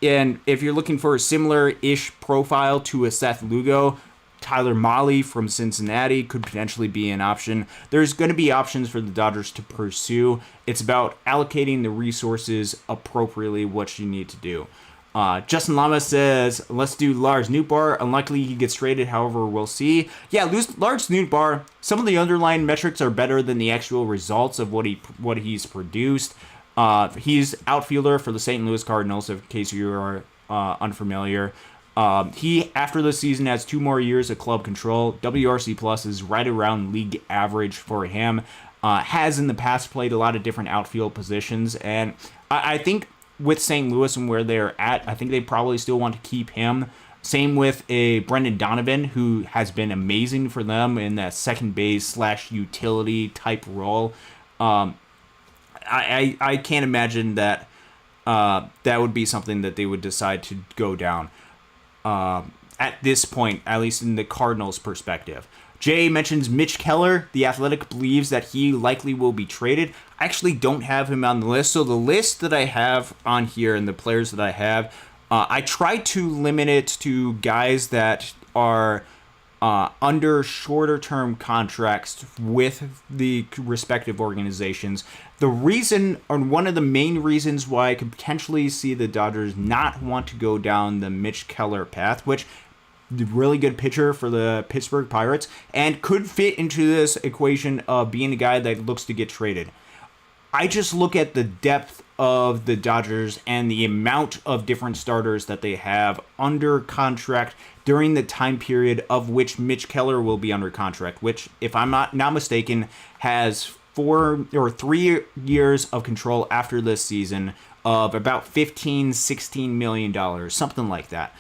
and if you're looking for a similar-ish profile to a Seth Lugo, Tyler Mahle from Cincinnati could potentially be an option. There's going to be options for the Dodgers to pursue. It's about allocating the resources appropriately, what you need to do. Justin Lama says, let's do Lars Nootbaar. Unlikely he gets traded, however, we'll see. Yeah, Lars Nootbaar, some of the underlying metrics are better than the actual results of what he's produced. He's outfielder for the St. Louis Cardinals, in case you are unfamiliar. He, after the season, has 2 more years of club control. WRC Plus is right around league average for him. Has in the past played a lot of different outfield positions, and I think with St. Louis and where they're at, I think they probably still want to keep him. Same with a Brendan Donovan, who has been amazing for them in that second base / utility type role. I can't imagine that that would be something that they would decide to go down at this point, at least in the Cardinals' perspective. Jay mentions Mitch Keller. The Athletic believes that he likely will be traded. I actually don't have him on the list. So the list that I have on here and the players that I have I try to limit it to guys that are under shorter term contracts with the respective organizations. The reason, or one of the main reasons why I could potentially see the Dodgers not want to go down the Mitch Keller path, which really good pitcher for the Pittsburgh Pirates and could fit into this equation of being a guy that looks to get traded. I just look at the depth of the Dodgers and the amount of different starters that they have under contract during the time period of which Mitch Keller will be under contract, which, if I'm not mistaken, has 3 years of control after this season of about $15-16 million, something like that.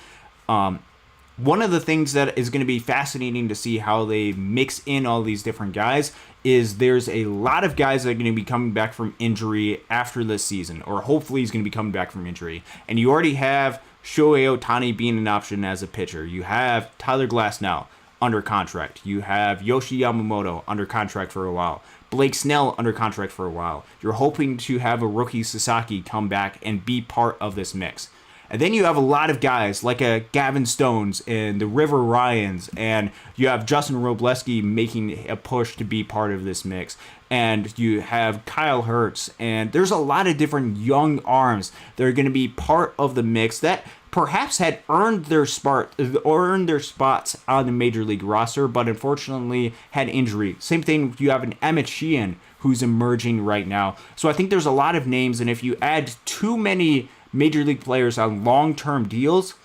One of the things that is going to be fascinating to see how they mix in all these different guys is there's a lot of guys that are going to be coming back from injury after this season, or hopefully he's going to be coming back from injury. And you already have Shohei Ohtani being an option as a pitcher. You have Tyler Glasnow under contract. You have Yoshi Yamamoto under contract for a while. Blake Snell under contract for a while. You're hoping to have a rookie Sasaki come back and be part of this mix. And then you have a lot of guys like Gavin Stones and the River Ryans, and you have Justin Robleski making a push to be part of this mix. And you have Kyle Hertz, and there's a lot of different young arms that are going to be part of the mix that perhaps had earned their spots on the major league roster, but unfortunately had injury. Same thing, you have an Emmett Sheehan who's emerging right now. So I think there's a lot of names, and if you add too many major league players on long-term deals,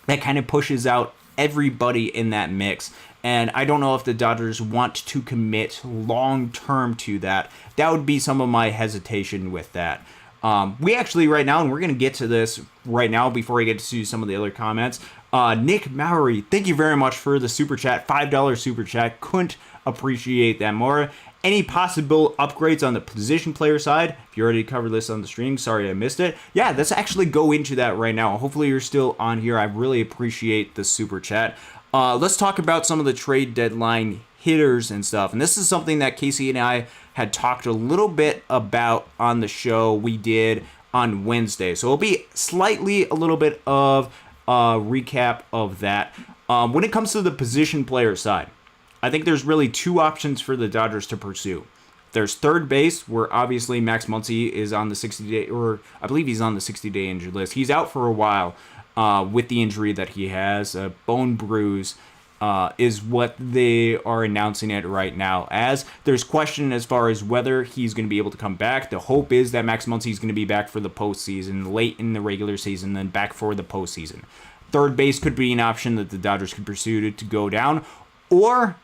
that kind of pushes out everybody in that mix. And I don't know if the Dodgers want to commit long-term to that. That would be some of my hesitation with that. We actually right now, and we're going to get to this right now before I get to some of the other comments. Nick Mowry, thank you very much for the super chat, $5 super chat. Couldn't appreciate that more. Any possible upgrades on the position player side? If you already covered this on the stream, sorry I missed it. Yeah, let's actually go into that right now. Hopefully you're still on here. I really appreciate the super chat. Let's talk about some of the trade deadline hitters and stuff. And this is something that Casey and I had talked a little bit about on the show we did on Wednesday. So it'll be slightly a little bit of a recap of that. When it comes to the position player side, I think there's really two options for the Dodgers to pursue. There's third base, where obviously Max Muncy is on the 60-day, or I believe he's on the 60-day injured list. He's out for a while with the injury that he has. A bone bruise is what they are announcing it right now as. There's question as far as whether he's going to be able to come back. The hope is that Max Muncy is going to be back for the postseason, late in the regular season, then back for the postseason. Third base could be an option that the Dodgers could pursue to go down, or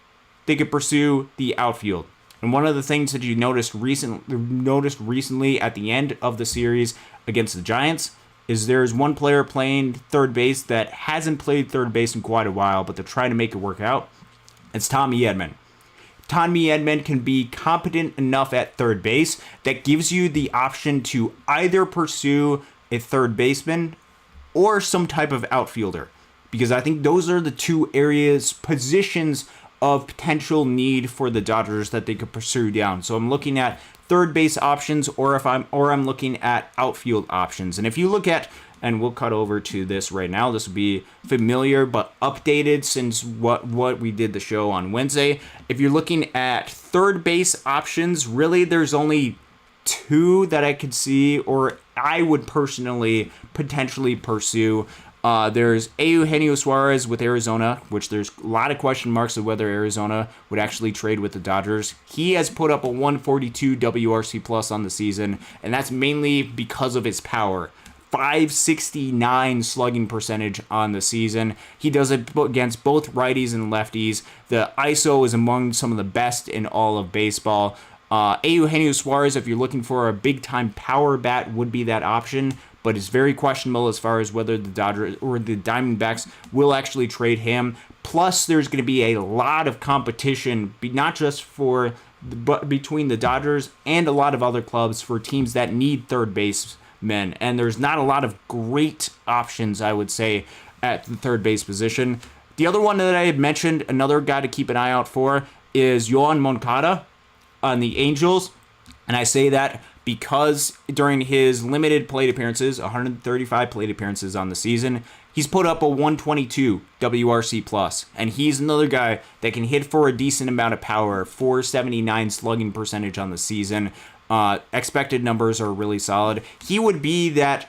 they could pursue the outfield. And one of the things that you noticed recently at the end of the series against the Giants is there's one player playing third base that hasn't played third base in quite a while, but they're trying to make it work out. It's Tommy Edman. Tommy Edman can be competent enough at third base that gives you the option to either pursue a third baseman or some type of outfielder, because I think those are the two positions of potential need for the Dodgers that they could pursue down. So I'm looking at third base options, or I'm looking at outfield options. And if you look at, and we'll cut over to this right now, this will be familiar but updated since what we did the show on Wednesday. If you're looking at third base options, really there's only two that I could see, or I would personally potentially pursue. There's Eugenio Suarez with Arizona, which there's a lot of question marks of whether Arizona would actually trade with the Dodgers. He has put up a 142 WRC plus on the season, and that's mainly because of his power. 569 slugging percentage on the season. He does it against both righties and lefties. The ISO is among some of the best in all of baseball. Eugenio Suarez, if you're looking for a big-time power bat, would be that option, but it's very questionable as far as whether the Dodgers or the Diamondbacks will actually trade him. Plus, there's going to be a lot of competition, not just but between the Dodgers and a lot of other clubs for teams that need third basemen, and there's not a lot of great options, I would say, at the third base position. The other one that I had mentioned, another guy to keep an eye out for, is Yoan Moncada on the Angels. And I say that because during his limited plate appearances, 135 plate appearances on the season, he's put up a 122 WRC plus, and he's another guy that can hit for a decent amount of power, 479 slugging percentage on the season. Expected numbers are really solid. He would be that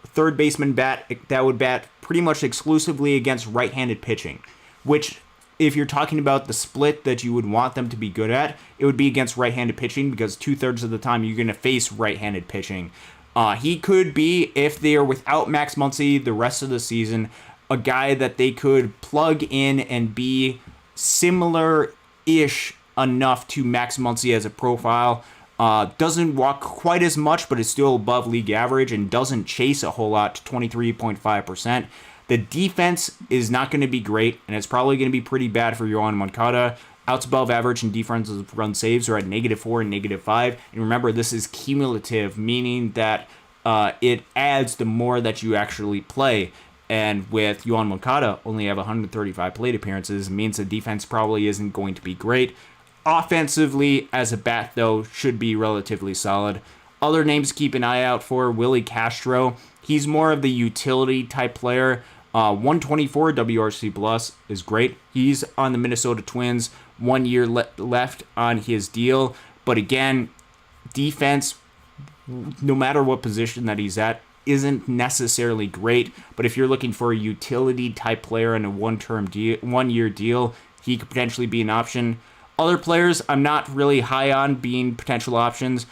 third baseman bat that would bat pretty much exclusively against right-handed pitching, which, if you're talking about the split that you would want them to be good at, it would be against right-handed pitching, because 2/3 of the time you're going to face right-handed pitching. He could be, if they are without Max Muncy the rest of the season, a guy that they could plug in and be similar-ish enough to Max Muncy as a profile. Doesn't walk quite as much, but is still above league average and doesn't chase a whole lot, 23.5%. The defense is not going to be great, and it's probably going to be pretty bad for Yoan Moncada. Outs above average and defensive run saves are at -4 and -5. And remember, this is cumulative, meaning that it adds the more that you actually play. And with Yoan Moncada only have 135 plate appearances, it means the defense probably isn't going to be great. Offensively, as a bat, though, should be relatively solid. Other names to keep an eye out for: Willie Castro. He's more of the utility type player. 124 WRC plus is great. He's on the Minnesota Twins, 1 year left on his deal. But again, defense, no matter what position that he's at, isn't necessarily great. But if you're looking for a utility type player in a 1 year deal, he could potentially be an option. Other players I'm not really high on being potential options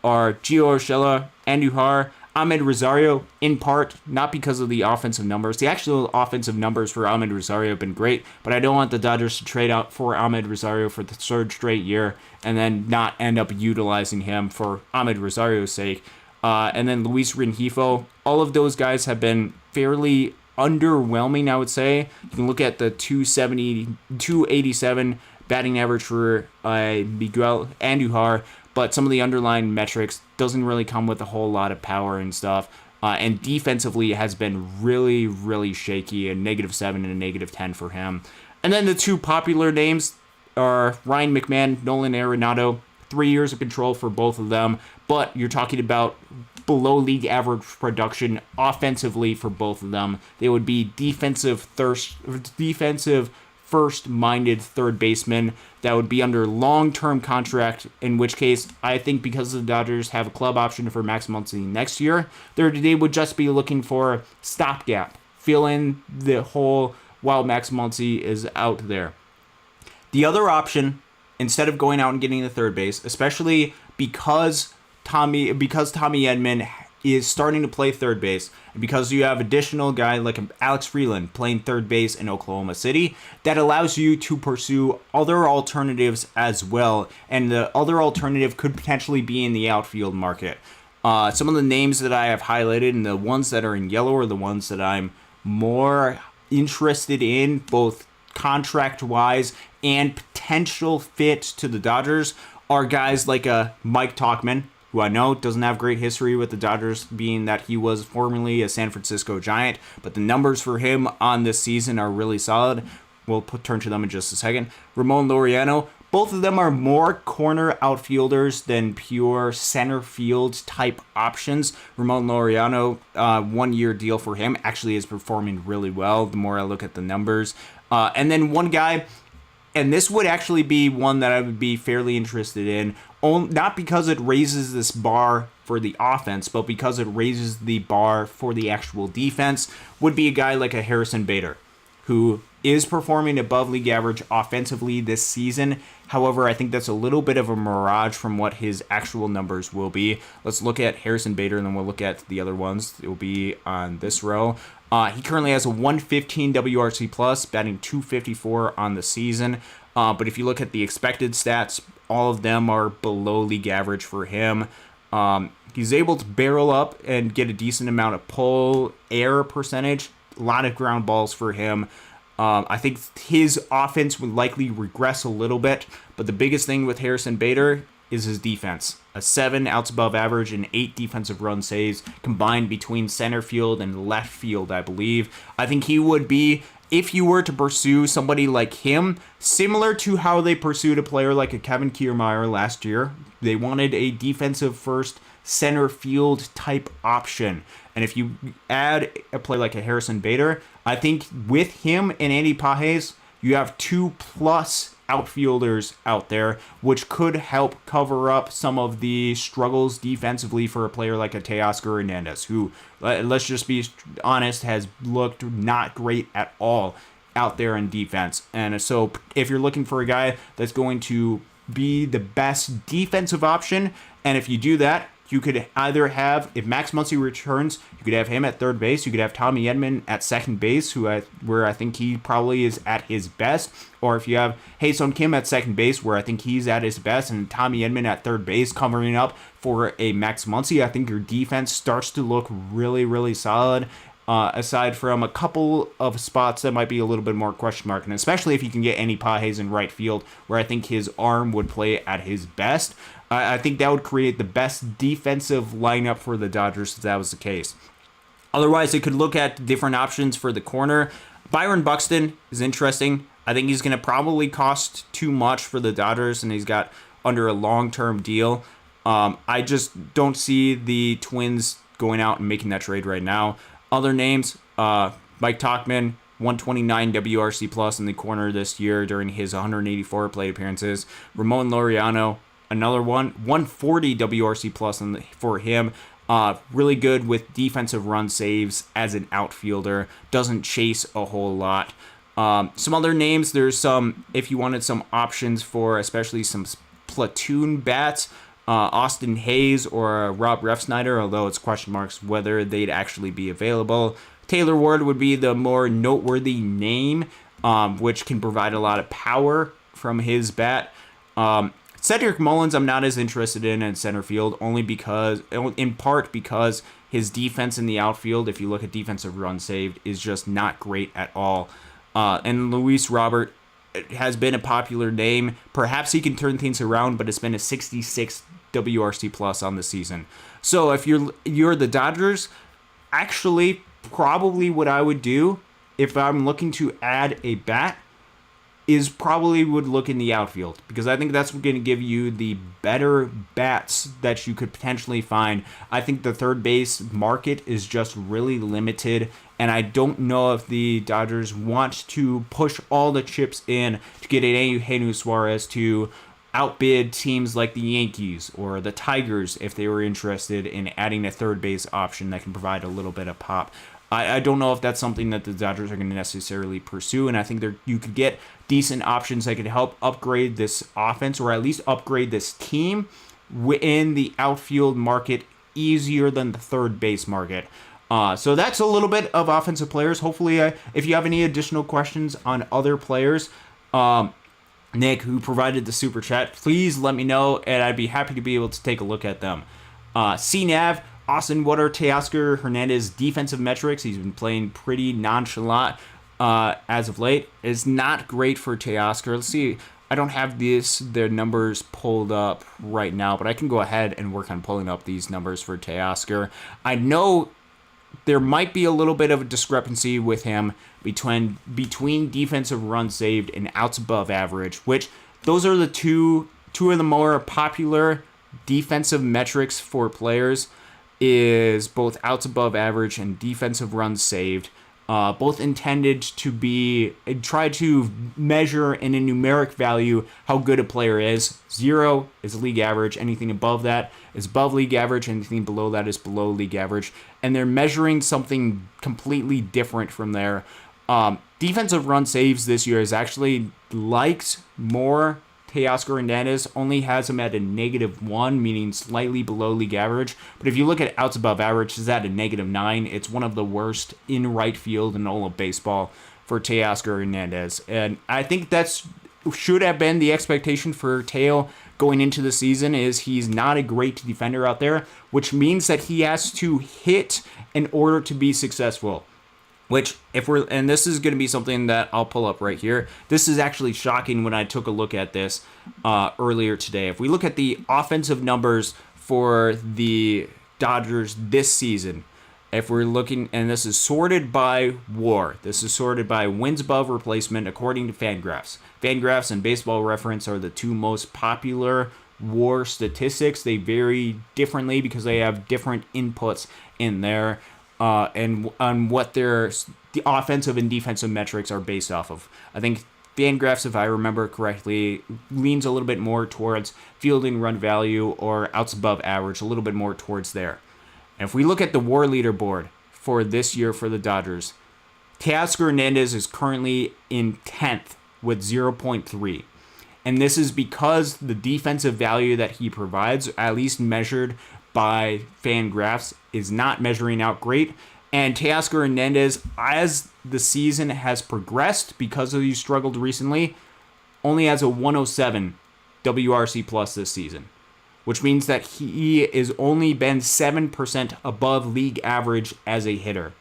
are Gio Urshela, Andujar, Ahmed Rosario, in part, not because of the offensive numbers. The actual offensive numbers for Ahmed Rosario have been great, but I don't want the Dodgers to trade out for Ahmed Rosario for the third straight year and then not end up utilizing him for Ahmed Rosario's sake. And then Luis Rengifo. All of those guys have been fairly underwhelming, I would say. You can look at the 287 batting average for Miguel Andujar, but some of the underlying metrics doesn't really come with a whole lot of power and stuff. And defensively has been really, really shaky, a -7 and a -10 for him. And then the two popular names are Ryan McMahon, Nolan Arenado. 3 years of control for both of them, but you're talking about below league average production offensively for both of them. They would be defensive first-minded third baseman that would be under long-term contract, in which case I think because the Dodgers have a club option for Max Muncy next year, they would just be looking for stopgap, fill in the hole while Max Muncy is out there. The other option, instead of going out and getting the third base, especially because Tommy Edman is starting to play third base, and because you have additional guy like Alex Freeland playing third base in Oklahoma City, that allows you to pursue other alternatives as well, and the other alternative could potentially be in the outfield market. Some of the names that I have highlighted and the ones that are in yellow are the ones that I'm more interested in, both contract-wise and potential fit to the Dodgers, are guys like Mike Tauchman, who I know doesn't have great history with the Dodgers, being that he was formerly a San Francisco Giant, but the numbers for him on this season are really solid. We'll turn to them in just a second. Ramon Laureano, both of them are more corner outfielders than pure center field type options. Ramon Laureano, 1 year deal for him, actually is performing really well the more I look at the numbers. And then one guy, and this would actually be one that I would be fairly interested in, not because it raises this bar for the offense, but because it raises the bar for the actual defense, would be a guy like a Harrison Bader, who is performing above league average offensively this season. However, I think that's a little bit of a mirage from what his actual numbers will be. Let's look at Harrison Bader, and then we'll look at the other ones. It will be on this row. He currently has a 115 WRC plus, batting .254 on the season. But if you look at the expected stats, all of them are below league average for him. He's able to barrel up and get a decent amount of pull air percentage. A lot of ground balls for him. I think his offense would likely regress a little bit, but the biggest thing with Harrison Bader is his defense. A 7 outs above average and 8 defensive run saves combined between center field and left field, I believe. I think he would be if you were to pursue somebody like him, similar to how they pursued a player like a Kevin Kiermaier last year, they wanted a defensive first center field type option. And if you add a player like a Harrison Bader, I think with him and Andy Pages, you have 2+ outfielders out there, which could help cover up some of the struggles defensively for a player like a Teoscar Hernandez, who, let's just be honest, has looked not great at all out there in defense. And so if you're looking for a guy that's going to be the best defensive option, and if you do that, you could either have, if Max Muncy returns, you could have him at third base. You could have Tommy Edman at second base, where I think he probably is at his best. Or if you have Hae-Sung Kim at second base, where I think he's at his best, and Tommy Edman at third base covering up for a Max Muncy, I think your defense starts to look really, really solid. Aside from a couple of spots that might be a little bit more question mark, and especially if you can get Andy Pages in right field, where I think his arm would play at his best. I think that would create the best defensive lineup for the Dodgers if that was the case. Otherwise, they could look at different options for the corner. Byron Buxton is interesting. I think he's going to probably cost too much for the Dodgers, and he's got under a long-term deal. I just don't see the Twins going out and making that trade right now. Other names, Mike Tauchman, 129 WRC plus in the corner this year during his 184 plate appearances. Ramon Laureano, another one, 140 WRC plus for him. Really good with defensive run saves as an outfielder. Doesn't chase a whole lot. Some other names, there's some, if you wanted some options for especially some platoon bats, Austin Hayes or Rob Refsnyder, although it's question marks whether they'd actually be available. Taylor Ward would be the more noteworthy name, which can provide a lot of power from his bat. Cedric Mullins, I'm not as interested in center field, in part because his defense in the outfield, if you look at defensive runs saved, is just not great at all. And Luis Robert has been a popular name. Perhaps he can turn things around, but it's been a 66 WRC plus on the season. So if you're the Dodgers, actually, probably what I would do if I'm looking to add a bat is probably would look in the outfield, because I think that's going to give you the better bats that you could potentially find. I think the third base market is just really limited, and I don't know if the Dodgers want to push all the chips in to get an Eugenio Suarez to outbid teams like the Yankees or the Tigers if they were interested in adding a third base option that can provide a little bit of pop. I don't know if that's something that the Dodgers are going to necessarily pursue, and I think you could get decent options that could help upgrade this offense, or at least upgrade this team in the outfield market easier than the third base market. So that's a little bit of offensive players. Hopefully, if you have any additional questions on other players, Nick, who provided the super chat, please let me know, and I'd be happy to be able to take a look at them. CNAV, Austin, what are Teoscar Hernandez's defensive metrics? He's been playing pretty nonchalant as of late. It's not great for Teoscar. Let's see. I don't have their numbers pulled up right now, but I can go ahead and work on pulling up these numbers for Teoscar. I know there might be a little bit of a discrepancy with him between defensive runs saved and outs above average, which those are the two of the more popular defensive metrics for players, is both outs above average and defensive runs saved, both intended to try to measure in a numeric value how good a player is. 0 is league average. Anything above that is above league average. Anything below that is below league average. And they're measuring something completely different from there. Defensive run saves this year is actually liked more. Teoscar Hernandez only has him at a -1, meaning slightly below league average. But if you look at outs above average, it's at a -9. It's one of the worst in right field in all of baseball for Teoscar Hernandez. And I think that's should have been the expectation for Teo going into the season, is he's not a great defender out there, which means that he has to hit in order to be successful. Which, and this is going to be something that I'll pull up right here. This is actually shocking when I took a look at this earlier today. If we look at the offensive numbers for the Dodgers this season, If we're looking, and this is sorted by WAR. This is sorted by wins above replacement according to Fangraphs. Fangraphs and Baseball Reference are the two most popular WAR statistics. They vary differently because they have different inputs in there, and on what the offensive and defensive metrics are based off of. I think Fangraphs, if I remember correctly, leans a little bit more towards fielding run value or outs above average, a little bit more towards there. And if we look at the WAR leaderboard for this year for the Dodgers, Teoscar Hernandez is currently in 10th with 0.3. And this is because the defensive value that he provides, at least measured by Fangraphs, is not measuring out great. And Teoscar Hernandez, as the season has progressed, because he struggled recently, only has a 107 WRC plus this season, which means that he is only been 7% above league average as a hitter.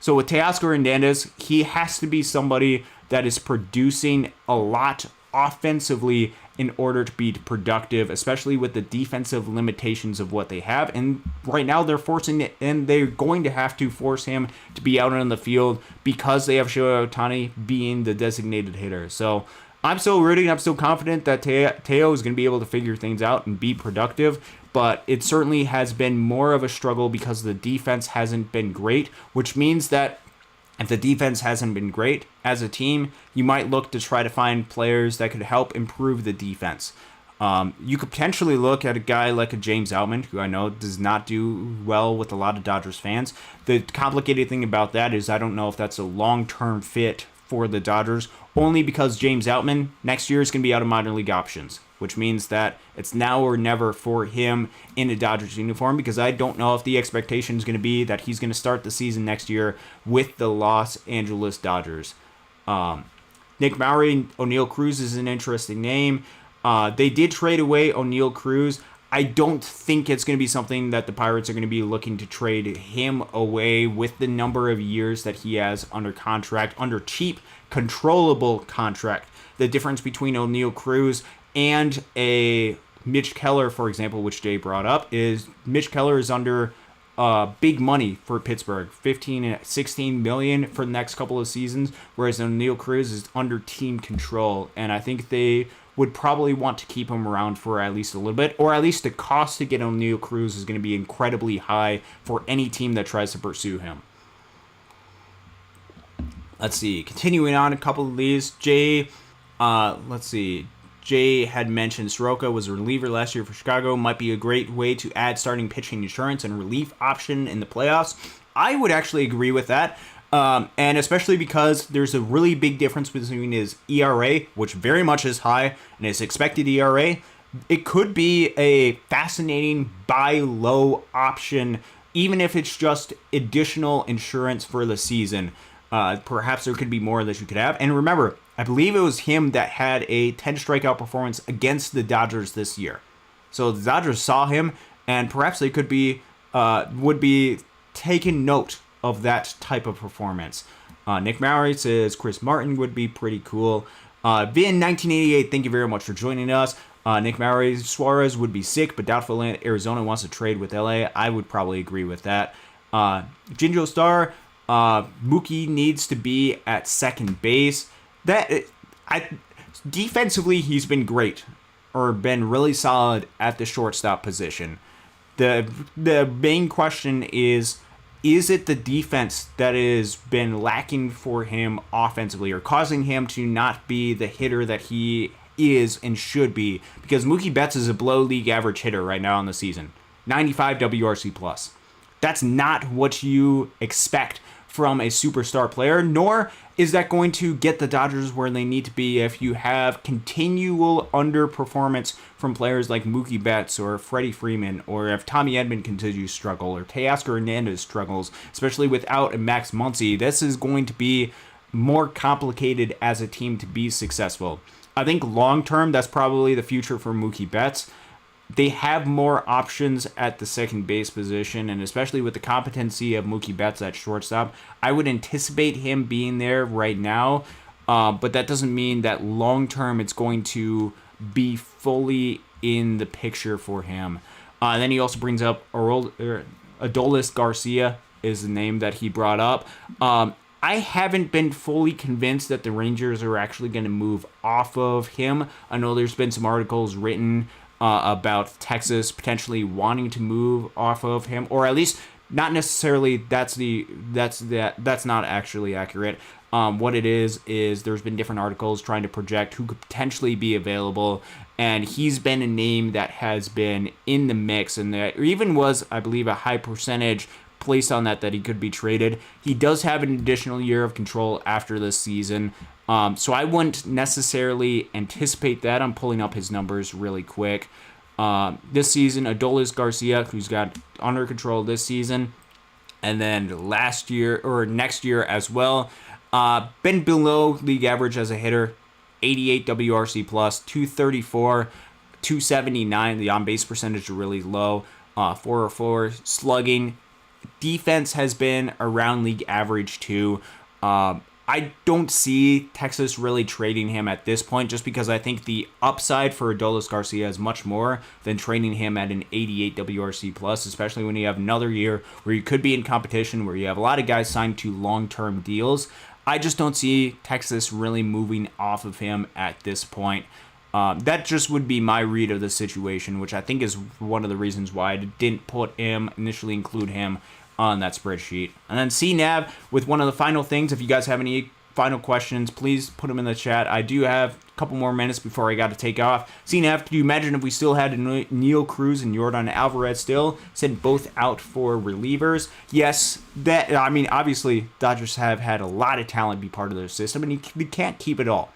So with Teoscar Hernandez, he has to be somebody that is producing a lot offensively in order to be productive, especially with the defensive limitations of what they have. And right now they're forcing it, and they're going to have to force him to be out on the field because they have Shohei Ohtani being the designated hitter. So I'm still rooting. I'm still confident that Teo is going to be able to figure things out and be productive, but it certainly has been more of a struggle because the defense hasn't been great, which means that if the defense hasn't been great as a team, you might look to try to find players that could help improve the defense. You could potentially look at a guy like a James Outman, who I know does not do well with a lot of Dodgers fans. The complicated thing about that is I don't know if that's a long-term fit for the Dodgers, only because James Outman next year is going to be out of minor league options, which means that it's now or never for him in a Dodgers uniform, because I don't know if the expectation is going to be that he's going to start the season next year with the Los Angeles Dodgers. Nick Maury, O'Neal Cruz is an interesting name. They did trade away O'Neal Cruz. I don't think it's going to be something that the Pirates are going to be looking to trade him away with the number of years that he has under contract, under cheap, controllable contract. The difference between O'Neal Cruz and a Mitch Keller, for example, which Jay brought up, is Mitch Keller is under big money for Pittsburgh, 15 and 16 million for the next couple of seasons, whereas O'Neal Cruz is under team control, and I think they would probably want to keep him around for at least a little bit, or at least the cost to get O'Neal Cruz is going to be incredibly high for any team that tries to pursue him. Let's see, continuing on a couple of these, Jay had mentioned Soroka was a reliever last year for Chicago. Might be a great way to add starting pitching insurance and relief option in the playoffs. I would actually agree with that. And especially because there's a really big difference between his ERA, which very much is high, and his expected ERA. It could be a fascinating buy low option, even if it's just additional insurance for the season. Perhaps there could be more that you could have. And remember, I believe it was him that had a 10 strikeout performance against the Dodgers this year. So the Dodgers saw him, and perhaps they would be taking note of that type of performance. Nick Maury says Chris Martin would be pretty cool. Vin1988, thank you very much for joining us. Nick Maury, Suarez would be sick, but doubtful Arizona wants to trade with LA. I would probably agree with that. Jinjo Star, Mookie needs to be at second base. Defensively, he's been great, or been really solid at the shortstop position. The main question is it the defense that has been lacking for him offensively, or causing him to not be the hitter that he is and should be? Because Mookie Betts is a below league average hitter right now in the season, 95 WRC plus. That's not what you expect from a superstar player, nor is that going to get the Dodgers where they need to be if you have continual underperformance from players like Mookie Betts or Freddie Freeman, or if Tommy Edman continues to struggle, or Teoscar Hernandez struggles, especially without a Max Muncy. This is going to be more complicated as a team to be successful. I think long-term, that's probably the future for Mookie Betts. They have more options at the second base position, and especially with the competency of Mookie Betts at shortstop, I would anticipate him being there right now, but that doesn't mean that long-term it's going to be fully in the picture for him. Then he also brings up Adolis Garcia is the name that he brought up. I haven't been fully convinced that the Rangers are actually going to move off of him. I know there's been some articles written about Texas potentially wanting to move off of him, or at least not necessarily. That's not actually accurate. What it is there's been different articles trying to project who could potentially be available, and he's been a name that has been in the mix, and there even was, I believe, a high percentage placed on that he could be traded. He does have an additional year of control after this season, so I wouldn't necessarily anticipate that. I'm pulling up his numbers really quick. This season, Adolis Garcia, who's got under control this season, and then last year or next year as well, been below league average as a hitter, 88 WRC plus, 234, 279. The on base percentage is really low, 404 slugging. Defense has been around league average too. I don't see Texas really trading him at this point, just because I think the upside for Adolis Garcia is much more than trading him at an 88 WRC plus, especially when you have another year where you could be in competition, where you have a lot of guys signed to long-term deals. I just don't see Texas really moving off of him at this point. That just would be my read of the situation, which I think is one of the reasons why I didn't initially include him on that spreadsheet. And then CNAV with one of the final things. If you guys have any final questions, please put them in the chat. I do have a couple more minutes before I got to take off. CNAV, can you imagine if we still had Neil Cruz and Yordan Alvarez still, sent both out for relievers? Yes, obviously Dodgers have had a lot of talent be part of their system, and you can't keep it all.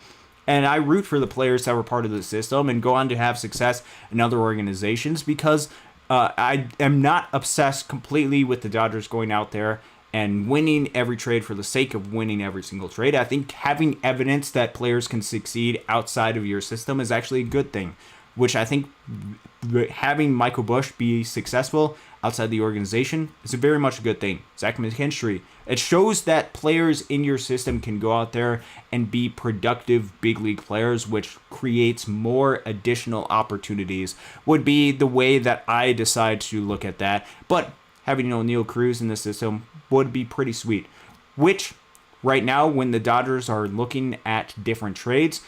And I root for the players that were part of the system and go on to have success in other organizations, because I am not obsessed completely with the Dodgers going out there and winning every trade for the sake of winning every single trade. I think having evidence that players can succeed outside of your system is actually a good thing, which I think having Michael Busch be successful outside the organization is very much a good thing. Zach McKinstry, it shows that players in your system can go out there and be productive big league players, which creates more additional opportunities, would be the way that I decide to look at that. But having Neil Cruz in the system would be pretty sweet, which right now, when the Dodgers are looking at different trades,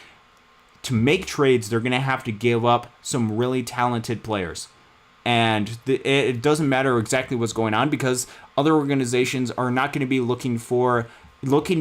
to make trades, they're going to have to give up some really talented players. And it doesn't matter exactly what's going on, because other organizations are not going to be looking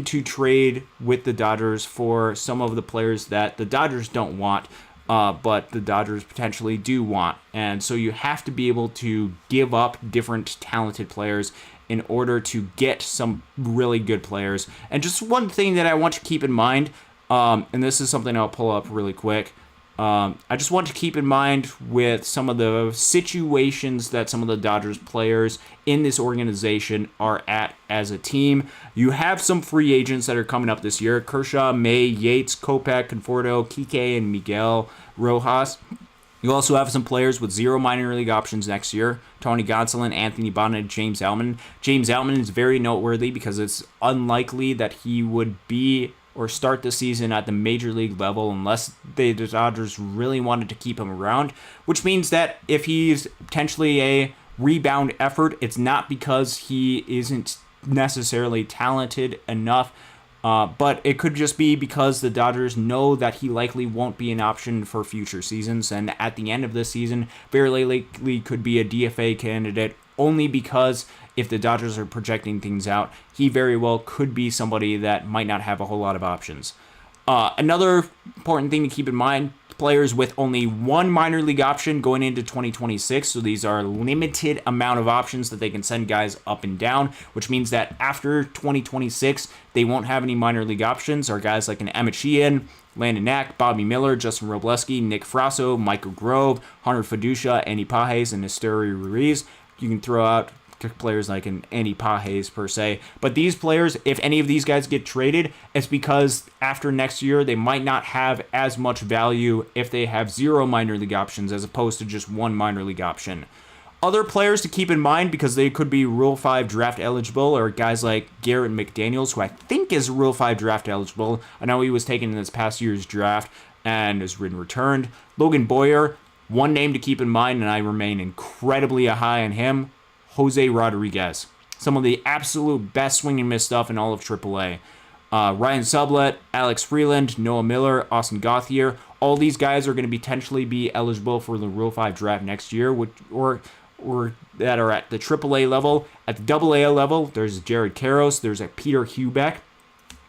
to trade with the Dodgers for some of the players that the Dodgers don't want, but the Dodgers potentially do want. And so you have to be able to give up different talented players in order to get some really good players. And just one thing that I want to keep in mind, and this is something I'll pull up really quick. I just want to keep in mind with some of the situations that some of the Dodgers players in this organization are at as a team. You have some free agents that are coming up this year: Kershaw, May, Yates, Kopech, Conforto, Kike, and Miguel Rojas. You also have some players with 0 minor league options next year: Tony Gonsolin, Anthony Bonnet, James Outman. James Outman is very noteworthy because it's unlikely that he would be or start the season at the major league level unless the Dodgers really wanted to keep him around, which means that if he's potentially a rebound effort, it's not because he isn't necessarily talented enough, but it could just be because the Dodgers know that he likely won't be an option for future seasons, and at the end of this season, very likely could be a DFA candidate, only because if the Dodgers are projecting things out, he very well could be somebody that might not have a whole lot of options. Another important thing to keep in mind, players with only 1 minor league option going into 2026. So these are limited amount of options that they can send guys up and down, which means that after 2026, they won't have any minor league options, are guys like an Emmett Sheehan, Landon Knack, Bobby Miller, Justin Robleski, Nick Frasso, Michael Grove, Hunter Fiducia, Andy Pages, and Esteury Ruiz. You can throw out players like an Andy Pages per se, but these players, if any of these guys get traded, it's because after next year they might not have as much value if they have 0 minor league options as opposed to just 1 minor league option. Other players to keep in mind, because they could be Rule 5 draft eligible, are guys like Garrett McDaniels, who I think is Rule 5 draft eligible. I know he was taken in this past year's draft and has been returned. Logan Boyer, one name to keep in mind, and I remain incredibly high on him, Jose Rodriguez. some of the absolute best swing and miss stuff in all of AAA. Ryan Sublett, Alex Freeland, Noah Miller, Austin Gauthier, all these guys are going to potentially be eligible for the Rule 5 draft next year, or that are at the AAA level. At the AA level, there's Jared Karros, there's a Peter Hubeck.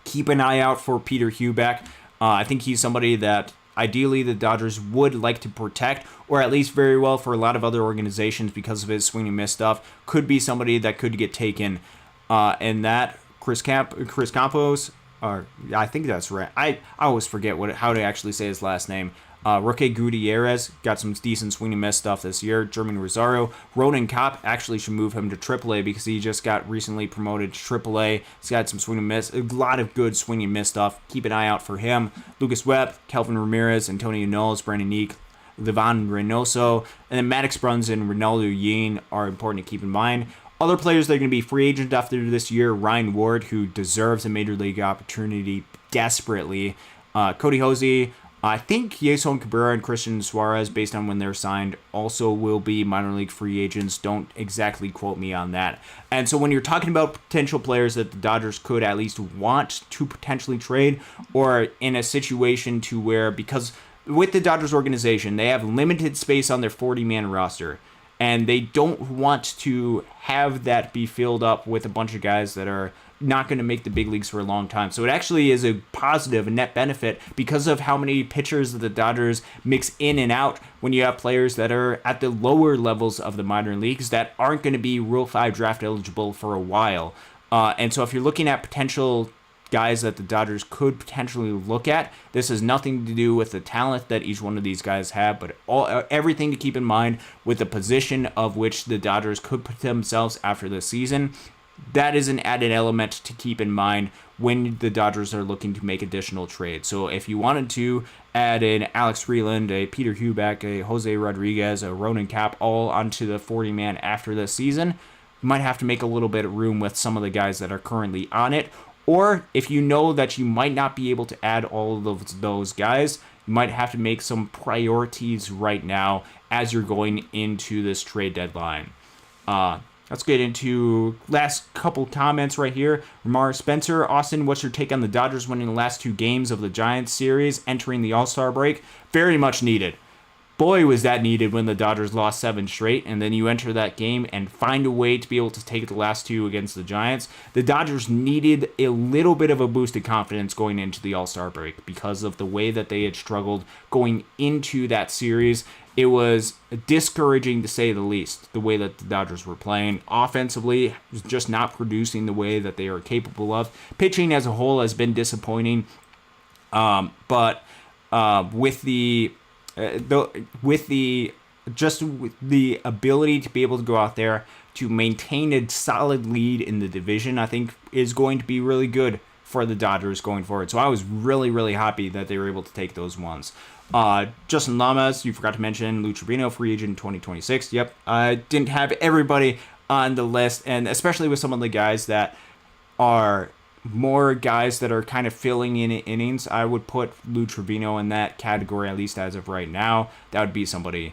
Keep an eye out for Peter Hubeck. I think he's somebody that ideally the Dodgers would like to protect, or at least very well for a lot of other organizations because of his swing and miss stuff. Could be somebody that could get taken. And that Chris Campos, or I think that's right. I always forget how to actually say his last name. Roque Gutierrez got some decent swing and miss stuff this year. German Rosario. Ronan Kopp actually should move him to AAA because he just got recently promoted to AAA. He's got some swing and miss, a lot of good swing and miss stuff. Keep an eye out for him. Lucas Webb, Kelvin Ramirez, Antonio Knowles, Brandon Neek, Livan Reynoso, and then Maddox Brunson and Ronaldo Yin are important to keep in mind. Other players that are going to be free agents after this year, Ryan Ward, who deserves a major league opportunity desperately. Cody Hosey, I think Yason Cabrera and Christian Suarez, based on when they're signed, also will be minor league free agents. Don't exactly quote me on that. And so when you're talking about potential players that the Dodgers could at least want to potentially trade, or in a situation to where, because with the Dodgers organization, they have limited space on their 40-man roster, and they don't want to have that be filled up with a bunch of guys that are not going to make the big leagues for a long time. So it actually is a positive, a net benefit, because of how many pitchers that the Dodgers mix in and out when you have players that are at the lower levels of the minor leagues that aren't going to be Rule 5 draft eligible for a while. And so if you're looking at potential guys that the Dodgers could potentially look at, this has nothing to do with the talent that each one of these guys have, but everything to keep in mind with the position of which the Dodgers could put themselves after this season. That is an added element to keep in mind when the Dodgers are looking to make additional trades. So if you wanted to add an Alex Freeland, a Peter Hubeck, a Jose Rodriguez, a Ronan Kopp, all onto the 40-man after this season, you might have to make a little bit of room with some of the guys that are currently on it. Or if you know that you might not be able to add all of those guys, you might have to make some priorities right now as you're going into this trade deadline. Let's get into last couple comments right here. Ramar Spencer, Austin, what's your take on the Dodgers winning the last 2 games of the Giants series, entering the All-Star break? Very much needed. Boy, was that needed when the Dodgers lost 7 straight, and then you enter that game and find a way to be able to take the last 2 against the Giants. The Dodgers needed a little bit of a boost of confidence going into the All-Star break because of the way that they had struggled going into that series. It was discouraging, to say the least, the way that the Dodgers were playing. Offensively, just not producing the way that they are capable of. Pitching as a whole has been disappointing, but with the ability to be able to go out there to maintain a solid lead in the division, I think is going to be really good for the Dodgers going forward. So I was really, really happy that they were able to take those ones. Justin Lamas, you forgot to mention, Lou Trevino, free agent in 2026. Yep, I didn't have everybody on the list, and especially with some of the guys that are more guys that are kind of filling in innings, I would put Lou Trevino in that category, at least as of right now. That would be somebody.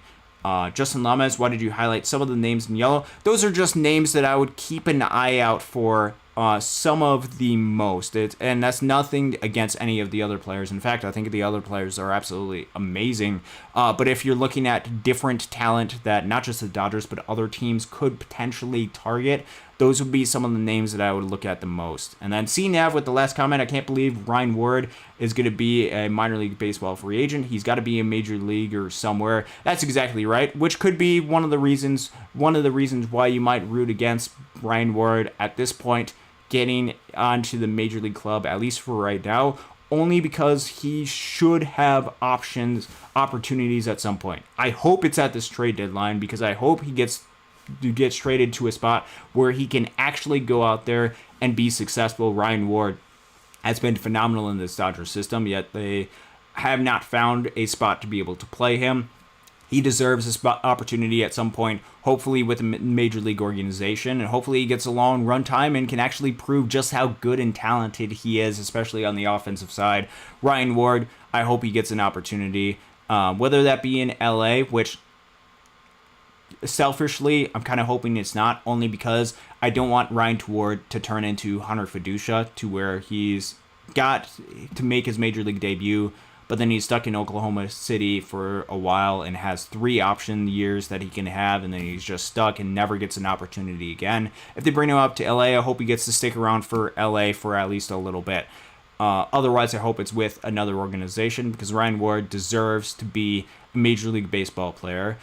Justin Lamas, why did you highlight some of the names in yellow? Those are just names that I would keep an eye out for some of the most. And that's nothing against any of the other players. In fact, I think the other players are absolutely amazing. But if you're looking at different talent that not just the Dodgers, but other teams could potentially target, those would be some of the names that I would look at the most. And then CNAV with the last comment, I can't believe Ryan Ward is going to be a minor league baseball free agent. He's got to be a major leaguer somewhere. That's exactly right, which could be one of the reasons why you might root against Ryan Ward at this point getting onto the major league club, at least for right now, only because he should have opportunities at some point. I hope it's at this trade deadline, because I hope he gets traded to a spot where he can actually go out there and be successful. Ryan Ward has been phenomenal in this Dodgers system, yet they have not found a spot to be able to play him. He deserves a spot opportunity at some point, hopefully with a major league organization, and hopefully he gets a long run time and can actually prove just how good and talented he is, especially on the offensive side. Ryan Ward, I hope he gets an opportunity, whether that be in LA, which selfishly, I'm kind of hoping it's not, only because I don't want Ryan Teward to turn into Hunter Fiducia, to where he's got to make his major league debut, but then he's stuck in Oklahoma City for a while and has 3 option years that he can have, and then he's just stuck and never gets an opportunity again. If they bring him up to LA, I hope he gets to stick around for LA for at least a little bit. Otherwise, I hope it's with another organization, because Ryan Ward deserves to be a Major League Baseball player.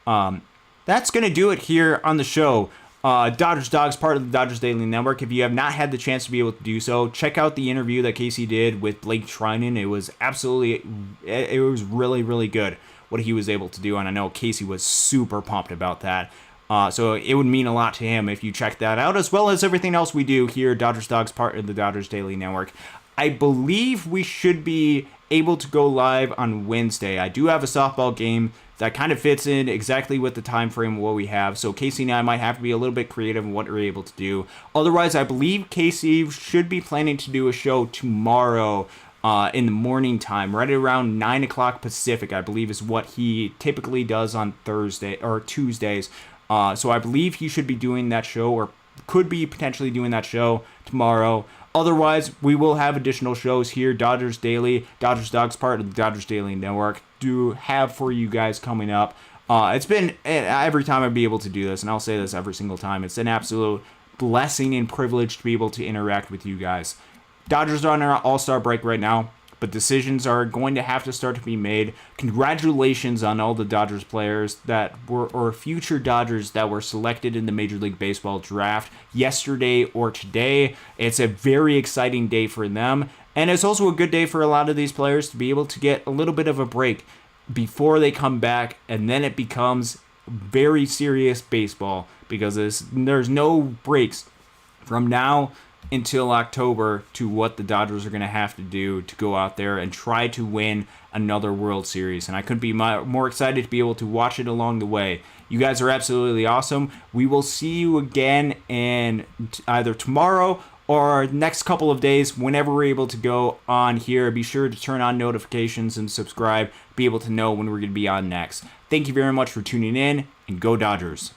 That's going to do it here on the show. Dodgers Dawgs, part of the Dodgers Daily Network. If you have not had the chance to be able to do so, check out the interview that Casey did with Blake Treinen. It was really, really good what he was able to do, and I know Casey was super pumped about that. So it would mean a lot to him if you check that out, as well as everything else we do here, Dodgers Dawgs, part of the Dodgers Daily Network. I believe we should be able to go live on Wednesday. I do have a softball game that kind of fits in exactly with the time frame of what we have, so Casey and I might have to be a little bit creative in what we're able to do. Otherwise, I believe Casey should be planning to do a show tomorrow in the morning time, right around 9 o'clock Pacific, I believe is what he typically does on Thursday or Tuesdays. So I believe he should be doing that show, or could be potentially doing that show tomorrow. Otherwise, we will have additional shows here, Dodgers Daily, Dodgers Dawgs, part of the Dodgers Daily Network, do have for you guys coming up. It's been, every time I'd be able to do this, and I'll say this every single time, it's an absolute blessing and privilege to be able to interact with you guys. Dodgers are on our all-star break right now, but decisions are going to have to start to be made. Congratulations on all the Dodgers players that were, or future Dodgers that were selected in the Major League Baseball draft yesterday or today. It's a very exciting day for them, and it's also a good day for a lot of these players to be able to get a little bit of a break before they come back, and then it becomes very serious baseball, because there's no breaks from now until October to what the Dodgers are going to have to do to go out there and try to win another World Series. And I couldn't be more excited to be able to watch it along the way. You guys are absolutely awesome. We will see you again in either tomorrow or next couple of days, whenever we're able to go on here. Be sure to turn on notifications and subscribe, be able to know when we're going to be on next. Thank you very much for tuning in, and go Dodgers.